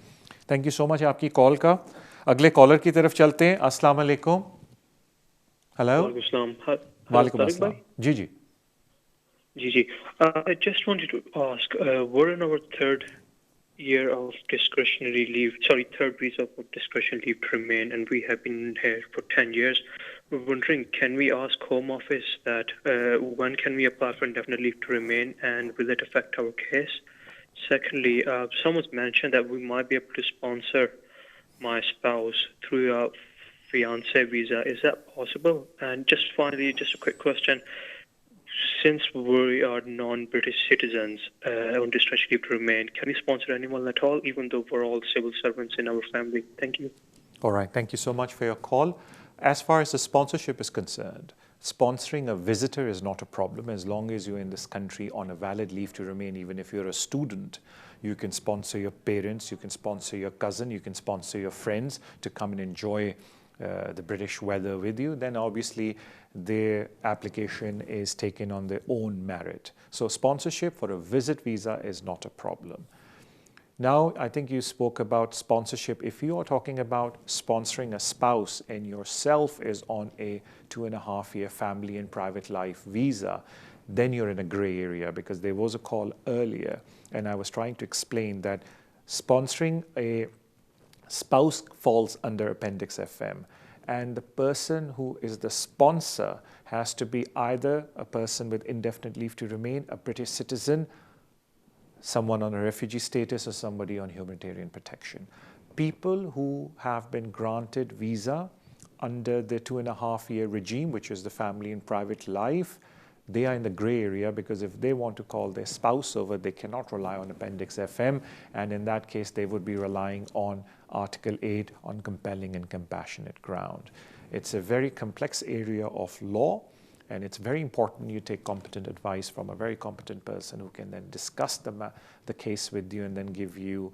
Thank you so much आपकी कॉल का। अगले कॉलर की तरफ चलते हैं। अस्सलाम वालेकुम। हेलो। वालेकुम अस्सलाम। जी जी जी जी। I just wanted to ask, we're in our third year of discretionary leave, third visa for discretionary leave to remain, and we have been here for 10 years. We're wondering, can we ask Home Office that when can we apply for indefinite leave to remain, and will it affect our case? Secondly, someone's mentioned that we might be able to sponsor my spouse through a fiancé visa. Is that possible? And just finally, just a quick question. Since we are non-British citizens on discretionary leave to remain, can we sponsor anyone at all, even though we're all civil servants in our family? Thank you. All right. Thank you so much for your call. As far as the sponsorship is concerned, sponsoring a visitor is not a problem as long as you're in this country on a valid leave to remain. Even if you're a student, you can sponsor your parents, you can sponsor your cousin, you can sponsor your friends to come and enjoy the British weather with you. Then obviously their application is taken on their own merit. So sponsorship for a visit visa is not a problem. Now, I think you spoke about sponsorship. If you are talking about sponsoring a spouse and yourself is on a 2.5-year family and private life visa, then you're in a gray area, because there was a call earlier and I was trying to explain that sponsoring a spouse falls under Appendix FM, and the person who is the sponsor has to be either a person with indefinite leave to remain, a British citizen, someone on a refugee status, or somebody on humanitarian protection. People who have been granted visa under the 2.5-year regime, which is the family and private life, they are in the gray area, because if they want to call their spouse over, they cannot rely on Appendix FM, and in that case they would be relying on Article 8 on compelling and compassionate ground. It's a very complex area of law, and it's very important you take competent advice from a very competent person who can then discuss the case with you and then give you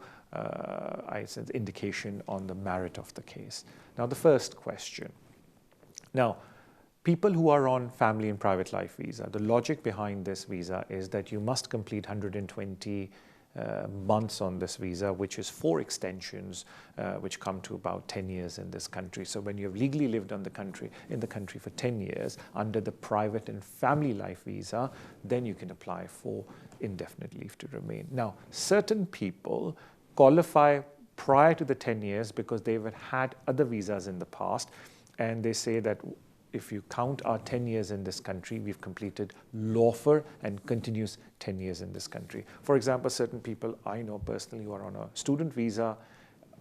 indication on the merit of the case. Now, the first question. Now, people who are on family and private life visa, the logic behind this visa is that you must complete 120 months on this visa, which is 4 extensions, which come to about 10 years in this country. So when you have legally lived in the country for 10 years under the private and family life visa, then you can apply for indefinite leave to remain. Now, certain people qualify prior to the 10 years because they've had other visas in the past, and they say that if you count our 10 years in this country, we've completed lawful and continuous 10 years in this country. For example, certain people I know personally who are on a student visa,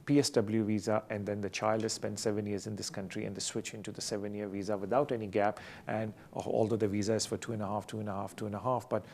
PSW visa, and then the child has spent 7 years in this country and they switch into the 7-year visa without any gap, and although the visa is for 2.5, but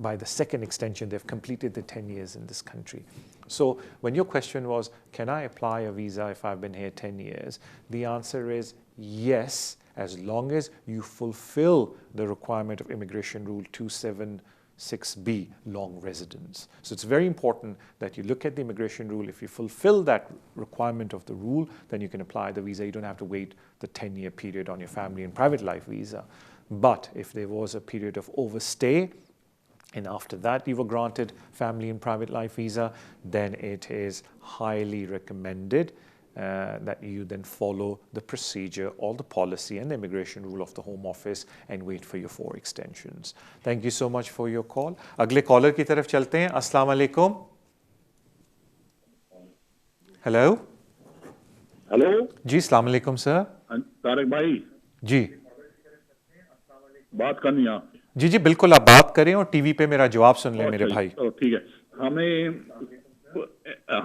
by the second extension they've completed the 10 years in this country. So when your question was, can I apply a visa if I've been here 10 years? The answer is yes, as long as you fulfill the requirement of Immigration Rule 276B, long residence. So it's very important that you look at the immigration rule. If you fulfill that requirement of the rule, then you can apply the visa. You don't have to wait the 10-year period on your family and private life visa. But if there was a period of overstay, and after that you were granted family and private life visa, then it is highly recommended that you then follow the procedure or the policy and the immigration rule of the Home Office and wait for your 4 extensions. Thank you so much for your call. अगले collar की तरफ चलते हैं. अस्सलाम वालेकुम. Hello. Hello जी, अस्सलाम वालेकुम sir. Tariq भाई जी, बात करनी है. जी जी बिल्कुल, आप बात करें और टीवी पे मेरा जवाब सुन लें मेरे भाई. ठीक है.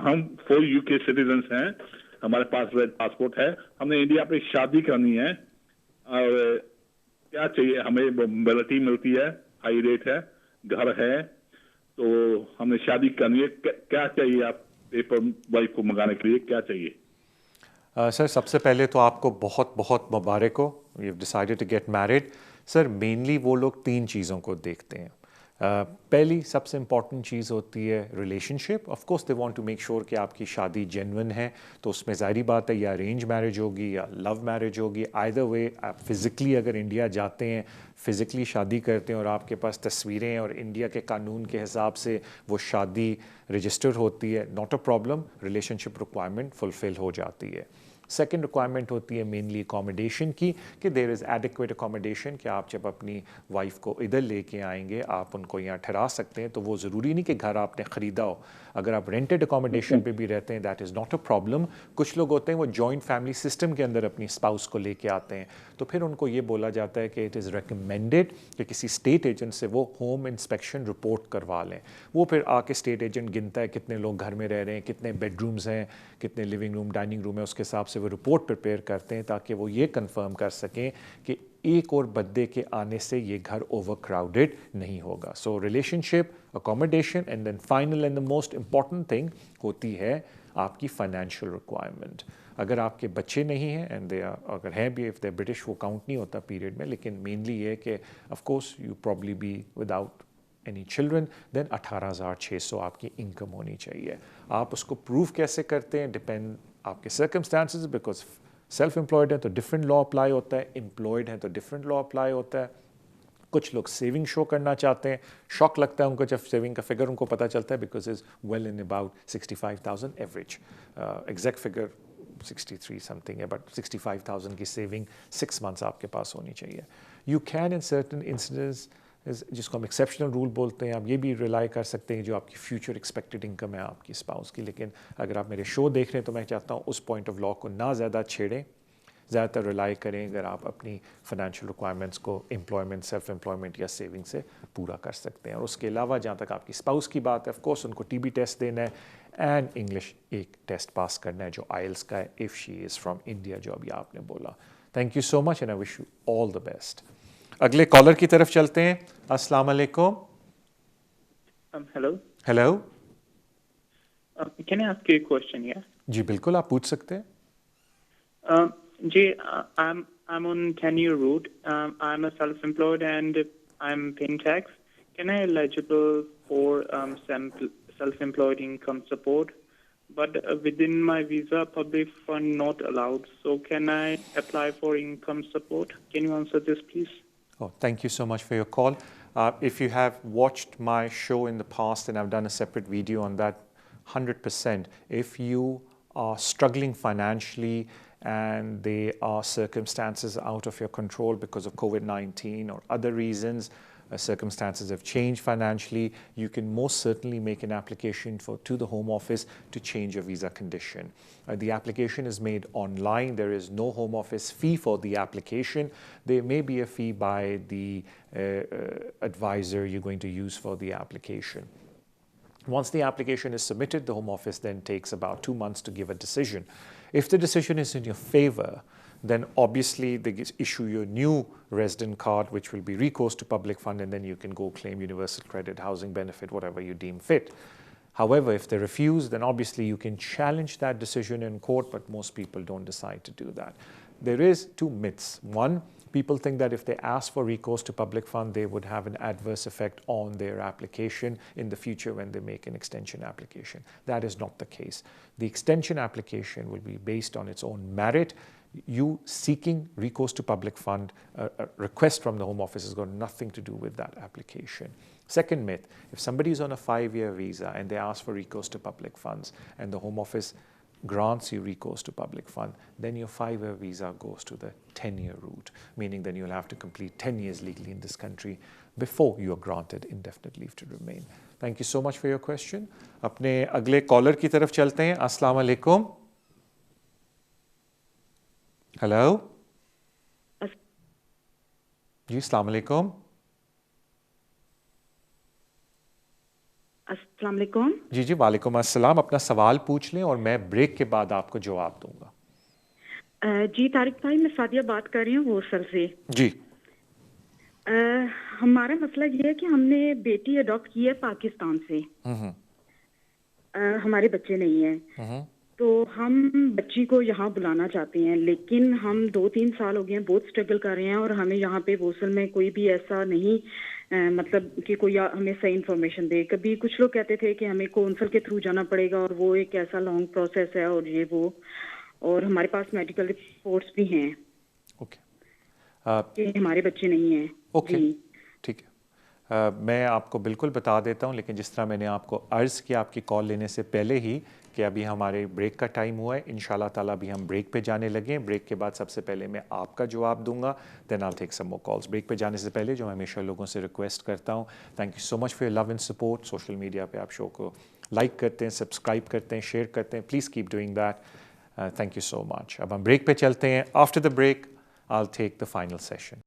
हम 4 यूके सिटीजन्स हैं, हमारे पास रेड पासपोर्ट है, हमने इंडिया पे शादी करनी है, और क्या चाहिए हमें? मोबिलिटी मिलती है, हाई रेट है, घर है, तो हमने शादी करनी है. क्या चाहिए आप पेपर वाइफ को मंगाने के लिए, क्या चाहिए? सर, सबसे पहले तो आपको बहुत बहुत मुबारक हो, you have decided to get married. Sir, mainly वो लोग 3 चीज़ों को देखते हैं. पहली सबसे इम्पॉर्टेंट चीज़ होती है relationship. Of course they want to make sure कि आपकी शादी जेन्युइन है, तो उसमें ज़ाहिरी बात है या अरेंज मैरिज होगी या लव मैरिज होगी. आइदर वे आप फिज़िकली अगर इंडिया जाते हैं, फ़िज़िकली शादी करते हैं और आपके पास तस्वीरें हैं और इंडिया के कानून के हिसाब से वो शादी रजिस्टर होती है, not a problem, relationship requirement fulfil हो जाती है. सेकेंड रिक्वायरमेंट होती है मेनली अकोमोडेशन की, कि देयर इज़ एडिक्वेट अकोमोडेशन, कि आप जब अपनी वाइफ को इधर लेके आएंगे आप उनको यहाँ ठहरा सकते हैं. तो वो ज़रूरी नहीं कि घर आपने ख़रीदा हो, अगर आप रेंटेड अकोमोडेशन पे भी रहते हैं that is not a problem. कुछ लोग होते हैं वो जॉइंट फैमिली सिस्टम के अंदर अपनी स्पाउस को लेके आते हैं, तो फिर उनको ये बोला जाता है कि इट इज़ रिकमेंडेड कि किसी स्टेट एजेंट से वो होम इंस्पेक्शन रिपोर्ट करवा लें. वो फिर आके स्टेट एजेंट गिनता है कितने लोग घर में रह रहे हैं, कितने बेडरूम्स हैं, कितने लिविंग रूम, डाइनिंग रूम है, उसके हिसाब से वो रिपोर्ट प्रिपेयर करते हैं ताकि वो ये कंफर्म कर सकें कि एक और बंदे के आने से ये घर ओवर क्राउडेड नहीं होगा. So relationship, accommodation, and then final and the most important thing होती है आपकी फाइनेंशियल रिक्वायरमेंट. अगर आपके बच्चे नहीं हैं एंड दे अगर हैं भी, इफ़ दे ब्रिटिश, वो काउंट नहीं होता पीरियड में, लेकिन मेनली ये कि of course you probably be without any children, then 18,600 आपकी इनकम होनी चाहिए. आप उसको प्रूव कैसे करते हैं डिपेंड आपके सर्कमस्टांसेस, बिकॉज सेल्फ एम्प्लॉयड है तो डिफरेंट लॉ अप्लाई होता है, एम्प्लॉयड है तो डिफरेंट लॉ अप्लाई होता है. कुछ लोग सेविंग शो करना चाहते हैं, शॉक लगता है उनको जब सेविंग का फिगर उनको पता चलता है, because is well in about 65,000 average, exact figure 63 something है, बट 65,000 की सेविंग 6 मंथ्स आपके पास होनी चाहिए. You can in certain incidents, जिसको हम एक्सेप्शनल रूल बोलते हैं, आप ये भी रिलाई कर सकते हैं जो आपकी फ्यूचर एक्सपेक्टेड इनकम है आपकी स्पाउस की. लेकिन अगर आप मेरे शो देख रहे हैं तो मैं चाहता हूँ उस पॉइंट ऑफ लॉ को ना ज़्यादा छेड़ें, ज़्यादातर रिलाई करें अगर आप अपनी फाइनेंशियल रिक्वायरमेंट्स को एम्प्लॉयमेंट, सेल्फ एम्प्लॉयमेंट या सेविंग से पूरा कर सकते हैं. और उसके अलावा जहाँ तक आपकी स्पाउस की बात है, ऑफ कोर्स उनको टीबी टेस्ट देना है एंड इंग्लिश एक टेस्ट पास करना है जो IELTS का है, if she is from India, जो अभी आपने बोला. Thank you so much and I wish you all the best. अगले कॉलर की तरफ चलते हैं. अस्सलाम वालेकुम. Hello. Hello. Can I ask you a question? या जी बिल्कुल, आप पूछ सकते हैं. जी, I'm on 10-year route. I'm a self-employed and I'm paying tax. Can I eligible for self-employed income support? But within my visa, public fund not allowed. So can I apply for income support? Can you answer this, please? Oh, thank you so much for your call. If you have watched my show in the past, and I've done a separate video on that, 100%. If you are struggling financially and there are circumstances out of your control because of COVID-19 or other reasons, circumstances have changed financially, you can most certainly make an application to the Home Office to change your visa condition. The application is made online. There is no Home Office fee for the application. There may be a fee by the advisor you're going to use for the application. Once the application is submitted, the Home Office then takes about 2 months to give a decision. If the decision is in your favor, then obviously they issue you a new resident card, which will be recourse to public fund, and then you can go claim universal credit, housing benefit, whatever you deem fit. However, if they refuse, then obviously you can challenge that decision in court, but most people don't decide to do that. There is 2 myths. One, people think that if they ask for recourse to public fund, they would have an adverse effect on their application in the future when they make an extension application. That is not the case. The extension application will be based on its own merit. You seeking recourse to public fund, a request from the Home Office has got nothing to do with that application. Second myth, if somebody is on a 5-year visa and they ask for recourse to public funds and the Home Office grants you recourse to public fund, then your 5-year visa goes to the 10-year route, meaning then you'll have to complete 10 years legally in this country before you are granted indefinite leave to remain. Thank you so much for your question. अपने अगले collar की तरफ चलते हैं. अस्सलाम वालेकुम. Hello जी, अस्सलाम वालेकुम. अस्सलाम वालेकुम. जी जी, वालेकुम अस्सलाम. अपना सवाल पूछ लें और मैं ब्रेक के बाद आपको जवाब दूंगा. जी तारिक भाई, मैं सादिया बात कर रही हूँ वोसल से. जी. हमारा मसला ये है कि हमने बेटी अडॉप्ट की है पाकिस्तान से. हमारे बच्चे नहीं हैं, तो हम बच्ची को यहाँ बुलाना चाहते हैं, लेकिन हम 2-3 साल हो गए हैं, बहुत स्ट्रगल कर रहे हैं और हमें यहाँ पे वोसल में कोई भी ऐसा नहीं मतलब कि कोई हमें सही इन्फॉर्मेशन दे. कभी कुछ लोग कहते थे कि हमें कौंसल के थ्रू जाना पड़ेगा और वो एक ऐसा लॉन्ग प्रोसेस है और ये वो, और हमारे पास मेडिकल रिपोर्ट्स भी हैं कि हमारे बच्चे नहीं हैं. ओके, ठीक है. मैं आपको बिल्कुल बता देता हूँ, लेकिन जिस तरह मैंने आपको अर्ज़ किया आपकी कॉल लेने से पहले ही कि अभी हमारे ब्रेक का टाइम हुआ है, इंशाल्लाह ताला अभी हम ब्रेक पे जाने लगे हैं. ब्रेक के बाद सबसे पहले मैं आपका जवाब दूंगा, then I take some more calls. Break पे जाने से पहले जो मैं हमेशा लोगों से रिक्वेस्ट करता हूँ, thank you so much for your love and support. Social media पे आप शो को लाइक करते हैं, सब्सक्राइब करते हैं, शेयर करते हैं. Please keep doing that. Thank you so much. अब हम ब्रेक पे चलते हैं. After the break I will take the final session.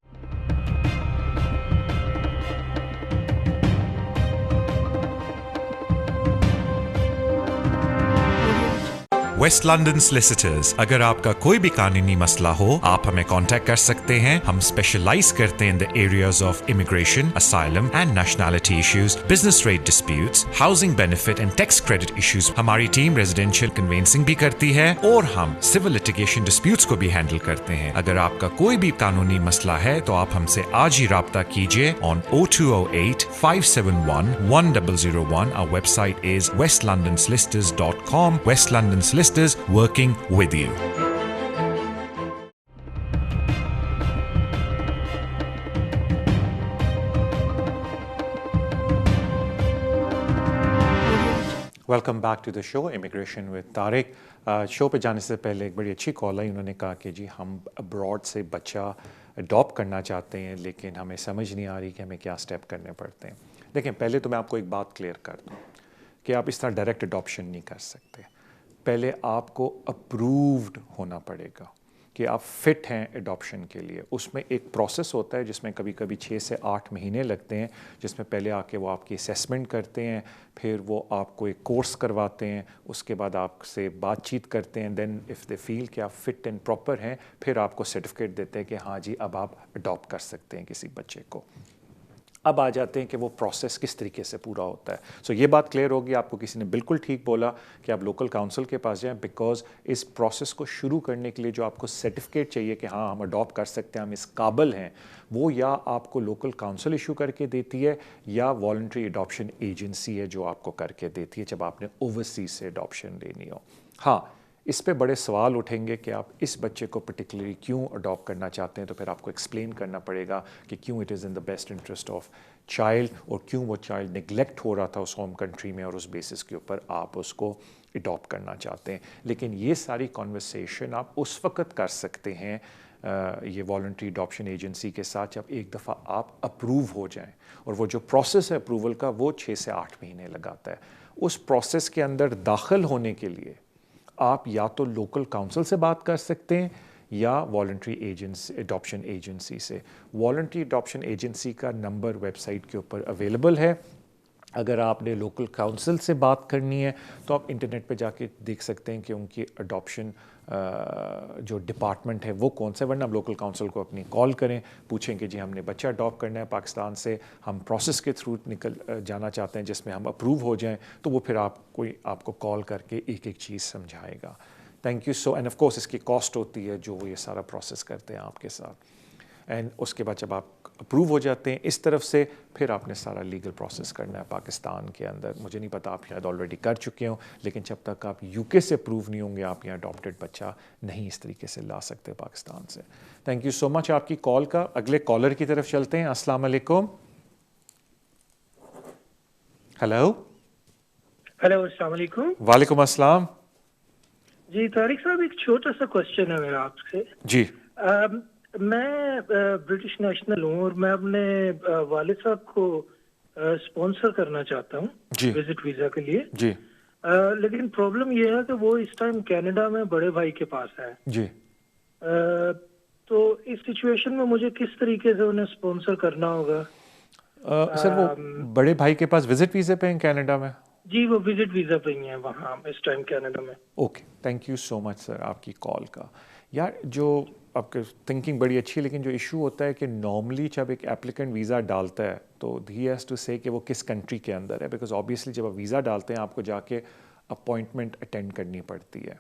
West London solicitors. अगर आपका कोई भी कानूनी मसला हो, आप हमें कांटेक्ट कर सकते हैं. हम स्पेशलाइज करते हैं in the areas of immigration, asylum and nationality issues, business rate disputes, housing benefit and tax credit issues. हमारी टीम रेजिडेंशियल कन्वेंसिंग भी करती है और हम सिविल लिटिगेशन डिस्प्यूट्स को भी हैंडल करते हैं. अगर आपका कोई भी कानूनी मसला है तो आप हमसे आज ही राब्ता कीजिए on 0208 571 1001. Our website is westlondonsolicitors.com. West London Solicitors, working with you. Welcome back to the show immigration with Tariq. Show पे जाने से पहले एक बड़ी अच्छी कॉल आई, उन्होंने कहा कि जी हम अब्रॉड से बच्चा अडॉप्ट करना चाहते हैं लेकिन हमें समझ नहीं आ रही कि हमें क्या स्टेप करने पड़ते हैं। देखें, पहले तो मैं आपको एक बात क्लियर कर दूँ कि आप इस तरह डायरेक्ट अडॉप्शन नहीं कर सकते। पहले आपको अप्रूव्ड होना पड़ेगा कि आप फिट हैं अडॉप्शन के लिए। उसमें एक प्रोसेस होता है जिसमें कभी कभी 6 से 8 महीने लगते हैं, जिसमें पहले आके वो आपकी असेसमेंट करते हैं, फिर वो आपको एक कोर्स करवाते हैं, उसके बाद आपसे बातचीत करते हैं, देन इफ़ दे फील कि आप फिट एंड प्रॉपर हैं फिर आपको सर्टिफिकेट देते हैं कि हाँ जी अब आप अडॉप्ट कर सकते हैं किसी बच्चे को। अब आ जाते हैं कि वो प्रोसेस किस तरीके से पूरा होता है। सो ये बात क्लियर होगी, आपको किसी ने बिल्कुल ठीक बोला कि आप लोकल काउंसिल के पास जाएं, बिकॉज इस प्रोसेस को शुरू करने के लिए जो आपको सर्टिफिकेट चाहिए कि हाँ हम अडॉप्ट कर सकते हैं, हम इस काबिल हैं, वो या आपको लोकल काउंसिल इशू करके देती है या वॉलंटरी अडॉप्शन एजेंसी है जो आपको करके देती है जब आपने ओवरसीज से अडॉप्शन लेनी हो। हाँ, इस पे बड़े सवाल उठेंगे कि आप इस बच्चे को पर्टिकुलरली क्यों अडॉप्ट करना चाहते हैं, तो फिर आपको एक्सप्लेन करना पड़ेगा कि क्यों it is in the best interest of child और क्यों वो चाइल्ड निगलेक्ट हो रहा था उस होम कंट्री में और उस बेसिस के ऊपर आप उसको अडॉप्ट करना चाहते हैं। लेकिन ये सारी कॉन्वर्सेशन आप उस वक्त कर सकते हैं ये वॉलंटरी अडॉप्शन एजेंसी के साथ जब एक दफ़ा आप अप्रूव हो जाएं, और वो जो प्रोसेस है अप्रूवल का वो 6 से 8 महीने लगाता है। उस प्रोसेस के अंदर दाखिल होने के लिए आप या तो लोकल काउंसिल से बात कर सकते हैं या वॉलंटरी एजेंसी अडॉप्शन एजेंसी से। वॉलंटरी अडॉप्शन एजेंसी का नंबर वेबसाइट के ऊपर अवेलेबल है। अगर आपने लोकल काउंसिल से बात करनी है तो आप इंटरनेट पे जाके देख सकते हैं कि उनकी अडॉप्शन जो डिपार्टमेंट है वो कौन सा है, वरना आप लोकल काउंसिल को अपनी कॉल करें, पूछें कि जी हमने बच्चा अडॉप्ट करना है पाकिस्तान से, हम प्रोसेस के थ्रू निकल जाना चाहते हैं जिसमें हम अप्रूव हो जाएं, तो वो फिर आपको कॉल करके एक एक चीज़ समझाएगा। Thank you so, and of course इसकी कॉस्ट होती है जो वो ये सारा प्रोसेस करते हैं आपके साथ। एंड उसके बाद जब आप अप्रूव हो जाते हैं इस तरफ से, फिर आपने सारा लीगल प्रोसेस करना है पाकिस्तान के अंदर। मुझे नहीं पता, आप शायद ऑलरेडी कर चुके हो, लेकिन जब तक आप यूके से अप्रूव नहीं होंगे आप यहाँ अडॉप्टेड बच्चा नहीं इस तरीके से ला सकते पाकिस्तान से। थैंक यू सो मच आपकी कॉल का। अगले कॉलर की तरफ चलते हैं। अस्सलाम वालेकुम। हेलो हेलो, अस्सलाम वालेकुम। वालेकुम अस्सलाम जी तारिक साहब, एक छोटा सा क्वेश्चन है मेरा आपसे जी। मैं ब्रिटिश नेशनल हूँ और मैं अपने वालिद साहब को स्पॉन्सर करना चाहता हूँ विजिट वीजा के लिए जी। लेकिन प्रॉब्लम ये है कि वो इस टाइम कनाडा में बड़े भाई के पास है जी। तो इस सिचुएशन में मुझे किस तरीके से उन्हें स्पॉन्सर करना होगा? सर वो बड़े भाई के पास विजिट वीजे पे हैं कनाडा में? जी, वो विजिट वीजा पे ही है वहाँ इस टाइम कनाडा में। Okay, thank you so much sir आपकी कॉल का। यार जो आपकी थिंकिंग बड़ी अच्छी है, लेकिन जो इशू होता है कि नॉर्मली जब एक एप्लीकेंट वीज़ा डालता है तो ही हैज़ टू से कि वो किस कंट्री के अंदर है, बिकॉज ऑब्वियसली जब आप वीज़ा डालते हैं आपको जाके अपॉइंटमेंट अटेंड करनी पड़ती है।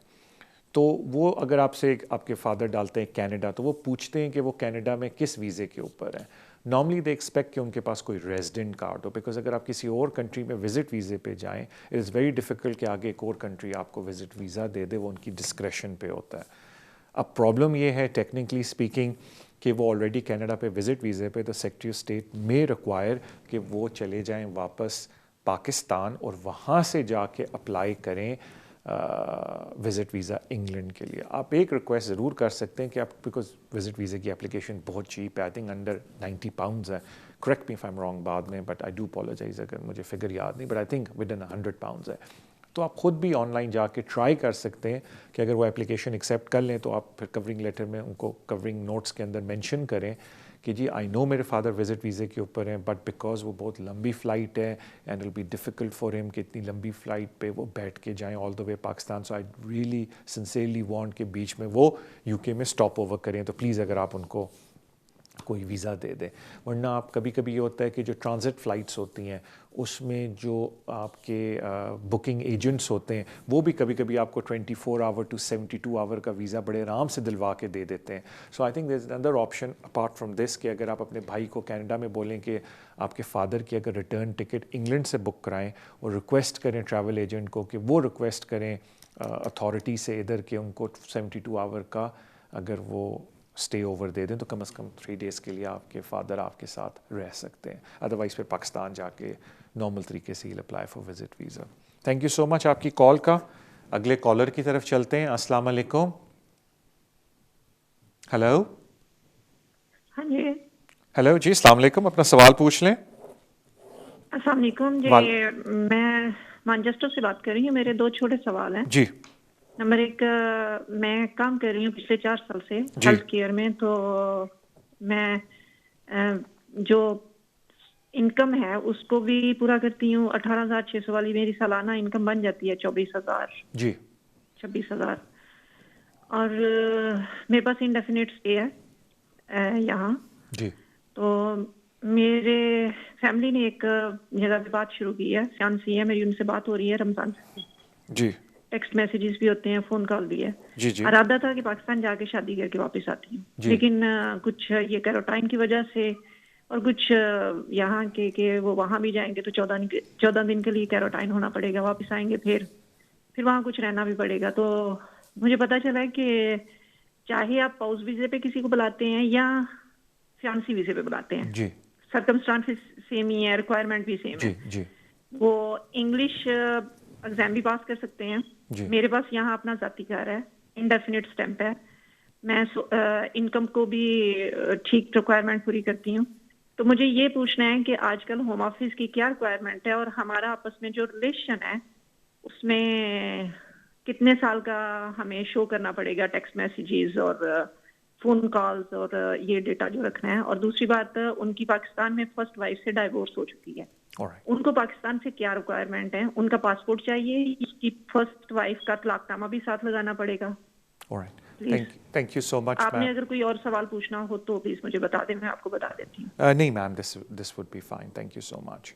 तो वो अगर आपसे आपके फादर डालते हैं कनाडा तो वो पूछते हैं कि वो कनाडा में किस वीज़े के ऊपर है। नॉर्मली दे एक्सपेक्ट कि उनके पास कोई रेजिडेंट कार्ड हो, बिकॉज अगर आप किसी और कंट्री में विजिट वीज़े पे जाएं इट इज़ वेरी डिफ़िकल्ट कि आगे एक और कंट्री आपको विजिट वीज़ा दे दे, वो उनकी डिस्क्रेशन पे होता है। अब प्रॉब्लम ये है टेक्निकली स्पीकिंग कि वो ऑलरेडी कनाडा पे विजिट वीज़े पे, तो सेक्रेटरी ऑफ स्टेट में रिक्वायर कि वो चले जाएं वापस पाकिस्तान और वहाँ से जाके अप्लाई करें विज़िट वीज़ा इंग्लैंड के लिए। आप एक रिक्वेस्ट ज़रूर कर सकते हैं कि आप, बिकॉज विज़िट वीज़े की एप्लीकेशन बहुत चीप है, आई थिंक अंडर 90 पाउंड्स है, correct me if I am wrong बाद में, बट आई डू अपोलोजाइज अगर मुझे फिगर याद नहीं, but I think with in 100 pounds है। तो आप ख़ुद भी ऑनलाइन जाके ट्राई कर सकते हैं कि अगर वो एप्लीकेशन एक्सेप्ट कर लें तो आप फिर कवरिंग लेटर में उनको कवरिंग नोट्स के अंदर मेंशन करें कि जी आई नो मेरे फादर विजिट वीज़े के ऊपर हैं, बट बिकॉज वो बहुत लंबी फ़्लाइट है and will be difficult for him कि इतनी लंबी फ़्लाइट पे वो बैठ के जाएं all the way Pakistan, so I really sincerely want कि बीच में वो यूके में स्टॉप ओवर करें, तो प्लीज़ अगर आप उनको कोई वीज़ा दे दें। वरना आप कभी कभी ये होता है कि जो ट्रांजिट फ़्लाइट्स होती हैं उसमें जो आपके बुकिंग एजेंट्स होते हैं वो भी कभी कभी आपको 24 आवर टू 72 आवर का वीज़ा बड़े आराम से दिलवा के दे देते हैं। So I think there is another option apart from this कि अगर आप अपने भाई को कनाडा में बोलें कि आपके फादर की अगर रिटर्न टिकट इंग्लैंड से बुक कराएं और रिक्वेस्ट करें ट्रैवल एजेंट को कि वो रिक्वेस्ट करें अथॉरिटी से इधर के उनको 72 आवर का अगर वो स्टे ओवर दे दें तो कम से कम 3 डेज़ के लिए आपके फादर आपके साथ रह सकते हैं। अदरवाइज़ फिर पाकिस्तान जाके नॉर्मल तरीके से ही apply for visit visa. Thank you so much आपकी कॉल का. अगले कॉलर की तरफ चलते हैं. अस्सलाम वालेकुम. हेलो. हाँ जी. हेलो जी, अस्सलाम वालेकुम. अपना सवाल पूछ लें. अस्सलाम वालेकुम जी. मैं मैनचेस्टर से बात कर रही हूँ. मेरे 2 छोटे सवाल हैं जी. नंबर 1, मैं काम कर रही हूँ पिछले 4 साल से हेल्थ केयर में. तो मैं जो इनकम है उसको भी पूरा करती हूँ. 18,600 वाली मेरी सालाना इनकम बन जाती है 24,000 जी 26,000. और मेरे पास इंडेफिनिट स्टे है यहाँ जी. तो मेरे फैमिली ने एक जगह पे बात शुरू की है. फियांसी है मेरी, उनसे बात हो रही है रमजान से. जी. टेक्स्ट मैसेजेस भी होते हैं, फोन कॉल भी है. जी जी. इरादा था कि पाकिस्तान जाके शादी करके वापस आती हूँ, लेकिन कुछ ये कैरोटाइन की वजह से और कुछ यहाँ के वो वहाँ भी जाएंगे तो 14 दिन के लिए कैरोटाइन होना पड़ेगा. वापस आएंगे फिर वहाँ कुछ रहना भी पड़ेगा. तो मुझे पता चला है कि चाहे आप पाउस वीजे पे किसी को बुलाते हैं या फियांसी वीजे पे बुलाते हैं, जी, सर्कमस्टांसेस सेम ही है, रिक्वायरमेंट भी सेम है. जी. वो इंग्लिश एग्जाम भी पास कर सकते हैं. मेरे पास यहाँ अपना जाती घर है, इंडेफिनिट स्टैंप है. मैं इनकम को भी ठीक रिक्वायरमेंट पूरी करती हूँ. तो मुझे ये पूछना है कि आजकल होम ऑफिस की क्या रिक्वायरमेंट है और हमारा आपस में जो रिलेशन है उसमें कितने साल का हमें शो करना पड़ेगा टेक्स्ट मैसेजेस और फोन कॉल्स और ये डेटा जो रखना है. और दूसरी बात, उनकी पाकिस्तान में फर्स्ट वाइफ से डाइवोर्स हो चुकी है. उनको पाकिस्तान से क्या रिक्वायरमेंट है? उनका पासपोर्ट चाहिए, उसकी फर्स्ट वाइफ का तलाकनामा भी साथ लगाना पड़ेगा. Thank you so much. आपने अगर कोई और सवाल पूछना हो तो प्लीज मुझे बता दें, मैं आपको बता देती हूँ. नहीं ma'am, this would be fine. Thank you so much.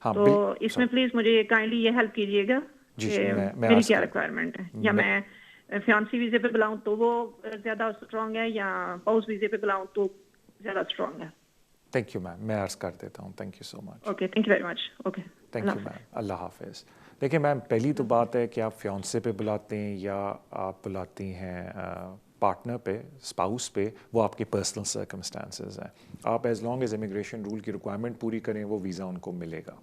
हाँ, तो इसमें प्लीज मुझे काइंडली ये हेल्प कीजिएगा मेरी क्या रिक्वायरमेंट है. या मैं फियांसी वीजे पे बुलाऊं तो वो ज्यादा स्ट्रांग है या पाउस वीजे पे बुलाऊं तो ज्यादा स्ट्रांग है? थैंक यू मैम, मैं अर्ज कर देता हूँ. Thank you so much. Okay, thank you very much. Okay, thank you ma'am. अल्लाह हाफिज. देखिए मैम, पहली तो बात है कि आप फियांसे पे बुलाते हैं या आप बुलाती हैं पार्टनर पे, स्पाउस पे, वो आपके पर्सनल सर्कमस्टांसेस हैं. आप as long as immigration rule की रिक्वायरमेंट पूरी करें वो वीज़ा उनको मिलेगा.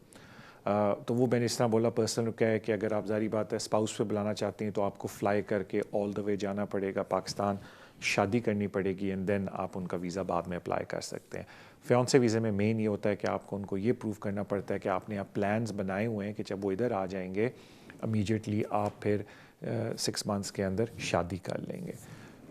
तो वो मैंने इस तरह बोला पर्सनल क्या है कि अगर आप ज़ाहिर बात है स्पाउस पे बुलाना चाहते हैं तो आपको फ़्लाई करके ऑल द वे जाना पड़ेगा पाकिस्तान, शादी करनी पड़ेगी एंड देन आप उनका वीज़ा बाद में अप्लाई कर सकते हैं. फियांसे वीज़े में मेन ये होता है कि आपको उनको ये प्रूव करना पड़ता है कि आपने आप प्लान्स बनाए हुए हैं कि जब वो इधर आ जाएंगे इमीडिएटली आप फिर 6 मंथ्स के अंदर शादी कर लेंगे.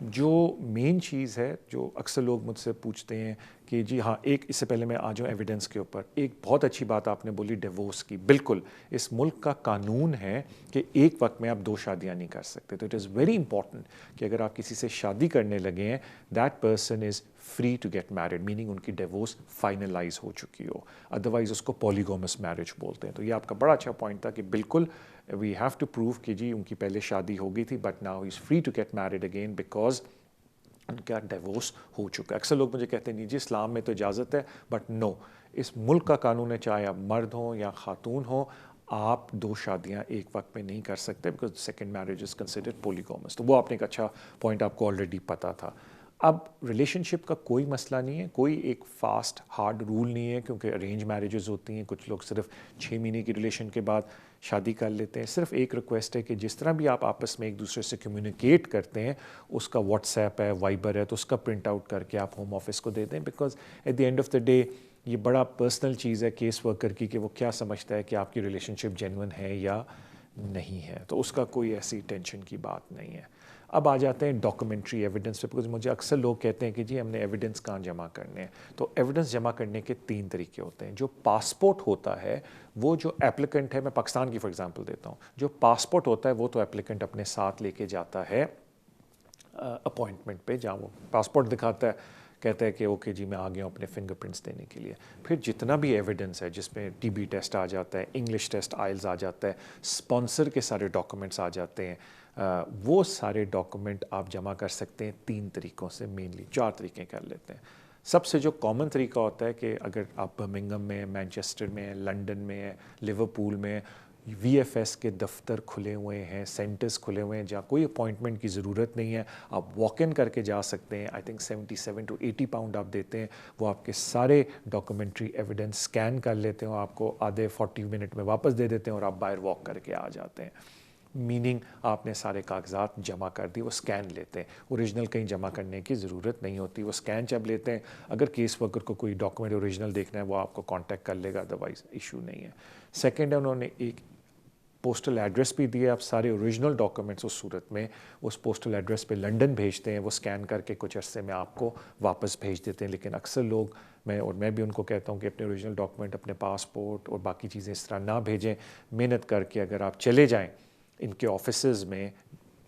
जो मेन चीज़ है जो अक्सर लोग मुझसे पूछते हैं कि जी हाँ, एक इससे पहले मैं आ जाऊँ एविडेंस के ऊपर, एक बहुत अच्छी बात आपने बोली डिवोर्स की. बिल्कुल, इस मुल्क का कानून है कि एक वक्त में आप 2 शादियाँ नहीं कर सकते. तो इट इज़ वेरी इंपॉर्टेंट कि अगर आप किसी से शादी करने लगे हैं that person is free to get married, meaning उनकी डिवोर्स फाइनलाइज हो चुकी हो. अदरवाइज़ उसको पॉलीगोमस मैरिज बोलते हैं. तो ये आपका बड़ा अच्छा पॉइंट था कि बिल्कुल वी हैव टू प्रूव कि जी उनकी पहले शादी हो गई थी but now is free to get married again because उनका डिवोर्स हो चुका है. अक्सर लोग मुझे कहते हैं नहीं जी इस्लाम में तो इजाज़त है, बट नो, इस मुल्क का कानून है चाहे आप मर्द हों या खातून हो, आप 2 शादियां एक वक्त में नहीं कर सकते because second marriage is considered polygamous. तो वो आपने एक अच्छा पॉइंट आपको ऑलरेडी पता था. अब रिलेशनशिप का कोई मसला नहीं है, कोई एक फ़ास्ट हार्ड रूल नहीं है क्योंकि अरेंज मैरिजेस होती हैं. कुछ लोग सिर्फ 6 महीने की रिलेशन के बाद शादी कर लेते हैं. सिर्फ एक रिक्वेस्ट है कि जिस तरह भी आप आपस में एक दूसरे से कम्युनिकेट करते हैं, उसका व्हाट्सएप है, वाइबर है, तो उसका प्रिंट आउट करके आप होम ऑफिस को दे दें. Because at the end of the day ये बड़ा पर्सनल चीज़ है केस वर्कर की कि वो क्या समझता है कि आपकी रिलेशनशिप जेन्युइन है या नहीं है. तो उसका कोई ऐसी टेंशन की बात नहीं है. अब आ जाते हैं डॉक्यूमेंट्री एविडेंस पे, बिकॉज मुझे अक्सर लोग कहते हैं कि जी हमने एविडेंस कहाँ जमा करने हैं. तो एविडेंस जमा करने के 3 तरीके होते हैं. जो पासपोर्ट होता है वो जो एप्लीकेंट है, मैं पाकिस्तान की फॉर एग्जांपल देता हूँ, जो पासपोर्ट होता है वो तो एप्लीकेंट अपने साथ लेके जाता है अपॉइंटमेंट पे, जहाँ वो पासपोर्ट दिखाता है, कहता है कि ओके जी मैं आ गया हूँ अपने फिंगरप्रिंट्स देने के लिए. फिर जितना भी एविडेंस है जिसमें टीबी टेस्ट आ जाता है, इंग्लिश टेस्ट आइल्स आ जाता है, स्पॉन्सर के सारे डॉक्यूमेंट्स आ जाते हैं, वो सारे डॉक्यूमेंट आप जमा कर सकते हैं 3 तरीक़ों से. मेनली 4 तरीके कर लेते हैं. सबसे जो कॉमन तरीका होता है कि अगर आप बर्मिंघम में, मैनचेस्टर में, लंदन में, लिवरपूल में, VFS के दफ्तर खुले हुए हैं, सेंटर्स खुले हुए हैं जहाँ कोई अपॉइंटमेंट की ज़रूरत नहीं है, आप वॉक इन करके जा सकते हैं। आई थिंक 77 to 80 पाउंड आप देते हैं, वो आपके सारे डॉक्यूमेंट्री एविडेंस स्कैन कर लेते हैं, आपको आधे 40 मिनट में वापस दे देते हैं और आप बाहर वॉक करके आ जाते हैं। मीनिंग आपने सारे कागजात जमा कर दिए, वो स्कैन लेते हैं, ओरिजिनल कहीं जमा करने की ज़रूरत नहीं होती, वो स्कैन जब लेते हैं। अगर केस वर्कर को कोई डॉक्यूमेंट ओरिजिनल देखना है वो आपको कांटेक्ट कर लेगा, अदरवाइज़ इशू नहीं है। सेकंड है, उन्होंने एक पोस्टल एड्रेस भी दिया, आप सारे ओरिजिनल डॉक्यूमेंट्स उस सूरत में उस पोस्टल एड्रेस पे लंदन भेजते हैं, वो स्कैन करके कुछ अरसे में आपको वापस भेज देते हैं। लेकिन अक्सर लोग, मैं भी उनको कहता हूँ कि अपने ओरिजिनल डॉक्यूमेंट, अपने पासपोर्ट और बाकी चीज़ें इस तरह ना भेजें। मेहनत करके अगर आप चले जाएँ, इनके ऑफिसेज़ में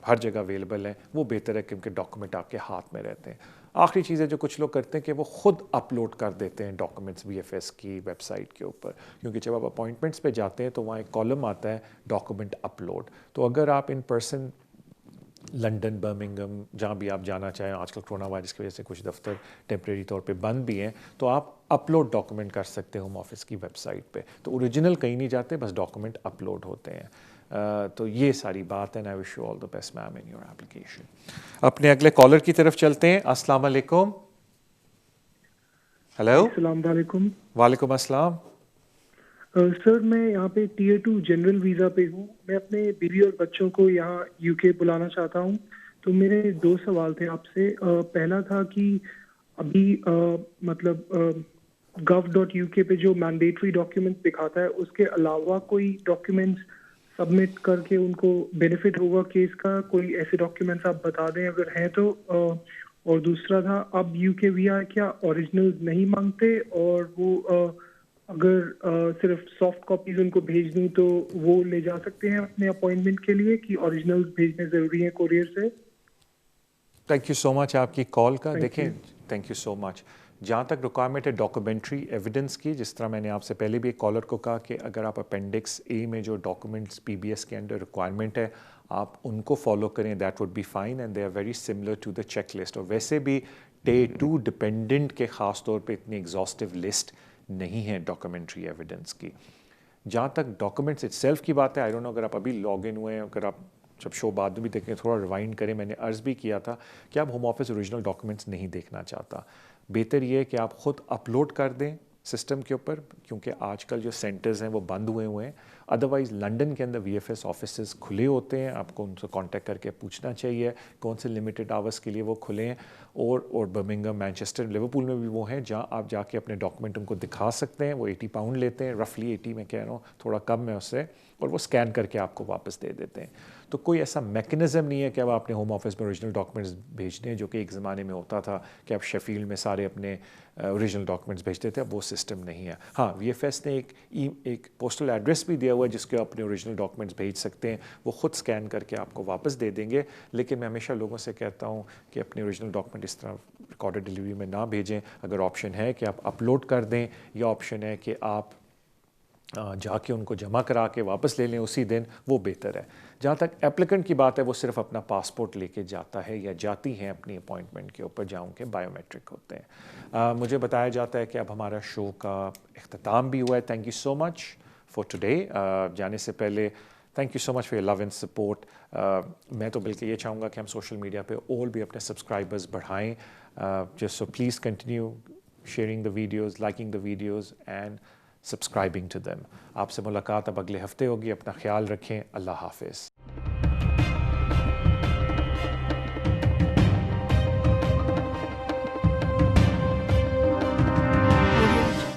हर जगह अवेलेबल हैं, वो बेहतर है क्योंकि डॉक्यूमेंट आपके हाथ में रहते हैं। आखिरी चीज़ है जो कुछ लोग करते हैं कि वो ख़ुद अपलोड कर देते हैं डॉक्यूमेंट्स VFS की वेबसाइट के ऊपर, क्योंकि जब आप अपॉइंटमेंट्स पे जाते हैं तो वहाँ एक कॉलम आता है डॉक्यूमेंट अपलोड। तो अगर आप इन पर्सन लंदन, बर्मिंघम, जहाँ भी आप जाना चाहें, आजकल कोरोना वायरस की वजह से कुछ दफ्तर टेम्प्रेरी तौर पे बंद भी हैं, तो आप अपलोड डॉक्यूमेंट कर सकते हैं होम ऑफिस की वेबसाइट पे। तो ओरिजिनल कहीं नहीं जाते, बस डॉक्यूमेंट अपलोड होते हैं। तो ये सारी बात है। आई wish you all the best ma'am in your application. अपने अगले कॉलर की तरफ चलते हैं। अस्सलाम वालेकुम। हेलो। अस्सलाम वालेकुम। वालेकुम अस्सलाम। सर मैं यहाँ पे Tier 2 जनरल वीज़ा पे हूँ। मैं अपने बीवी और बच्चों को यहाँ UK बुलाना चाहता हूँ। तो मेरे 2 सवाल थे आपसे। पहला था कि अभी मतलब gov.uk पे जो मैंडेटरी डॉक्यूमेंट्स दिखाता है, उसके अलावा कोई डॉक्यूमेंट्स सबमिट करके उनको बेनिफिट होगा केस का? कोई ऐसे डॉक्यूमेंट्स आप बता दें अगर हैं तो। और दूसरा था, अब UK वीज़ा क्या ओरिजिनल नहीं मांगते, और वो अगर सिर्फ सॉफ्ट कॉपीज उनको भेज दूं तो वो ले जा सकते हैं अपने अपॉइंटमेंट के लिए, कि ओरिजिनल भेजने ज़रूरी है कोरियर से? थैंक यू सो मच आपकी कॉल का। देखें, थैंक यू सो मच। जहाँ तक रिक्वायरमेंट है डॉक्यूमेंट्री एविडेंस की, जिस तरह मैंने आपसे पहले भी एक कॉलर को कहा कि अगर आप अपेंडिक्स A में जो डॉक्यूमेंट्स PBS के अंडर रिक्वायरमेंट है आप उनको फॉलो करें, that would be fine and they are very similar to the check list. और वैसे भी Tier 2 डिपेंडेंट के ख़ास तौर पे इतनी एग्जॉस्टिव लिस्ट नहीं है डॉक्यूमेंट्री एविडेंस की। जहाँ तक डॉक्यूमेंट्स इटसेल्फ की बात है, आई डोंट नो अगर आप अभी लॉग इन हुए हैं, अगर आप जब शो बाद में भी देखें, थोड़ा रिवाइंड करें। मैंने अर्ज़ भी किया था कि आप होम ऑफिस ओरिजिनल डॉक्यूमेंट्स नहीं देखना चाहता। बेहतर ये है कि आप ख़ुद अपलोड कर दें सिस्टम के ऊपर, क्योंकि आजकल जो सेंटर्स हैं वो बंद हुए हैं। अदरवाइज़ लंदन के अंदर VFS ऑफिसेस खुले होते हैं, आपको उनसे कांटेक्ट करके पूछना चाहिए कौन से लिमिटेड आवर्स के लिए वो खुले हैं। और बर्मिंघम, मैनचेस्टर, लिवरपूल में भी वो हैं जहाँ आप जाके अपने डॉक्यूमेंट उनको दिखा सकते हैं। वो 80 पाउंड लेते हैं, रफली 80 मैं कह रहा हूँ, थोड़ा कम है उससे, और वो स्कैन करके आपको वापस दे देते हैं। तो कोई ऐसा मैकेनिज़्म नहीं है कि अब आपने होम ऑफिस में ओरिजिनल डॉक्यूमेंट्स भेजने हैं, जो कि एक ज़माने में होता था कि आप शेफील्ड में सारे अपने ओरिजिनल डॉक्यूमेंट्स भेजते थे। अब वो सिस्टम नहीं है। हाँ, VFS ने एक पोस्टल एड्रेस भी दिया हुआ है जिसके अपने ओरिजिनल डॉक्यूमेंट्स भेज सकते हैं, वो ख़ुद स्कैन करके आपको वापस दे देंगे। लेकिन मैं हमेशा लोगों से कहता हूँ कि अपने ओरिजिनल डॉक्यूमेंट इस तरह रिकॉर्डेड डिलीवरी में ना भेजें। अगर ऑप्शन है कि आप अपलोड कर दें, या ऑप्शन है कि आप जाके उनको जमा करा के वापस ले लें उसी दिन, वो बेहतर है। जहाँ तक एप्लीकेंट की बात है, वो सिर्फ अपना पासपोर्ट लेके जाता है या जाती हैं अपनी अपॉइंटमेंट के ऊपर, जहाँ उनके बायोमेट्रिक होते हैं। मुझे बताया जाता है कि अब हमारा शो का इख्तिताम भी हुआ है। Thank you so much for today. जाने से पहले thank you so much for your love and support. मैं तो बल्कि ये चाहूँगा कि हम सोशल मीडिया पे और भी अपने सब्सक्राइबर्स बढ़ाएँ। Just so please continue sharing the videos, liking the videos and subscribing to them. आपसे मुलाकात अब अगले हफ्ते होगी। अपना ख्याल रखें। अल्लाह हाफिज़।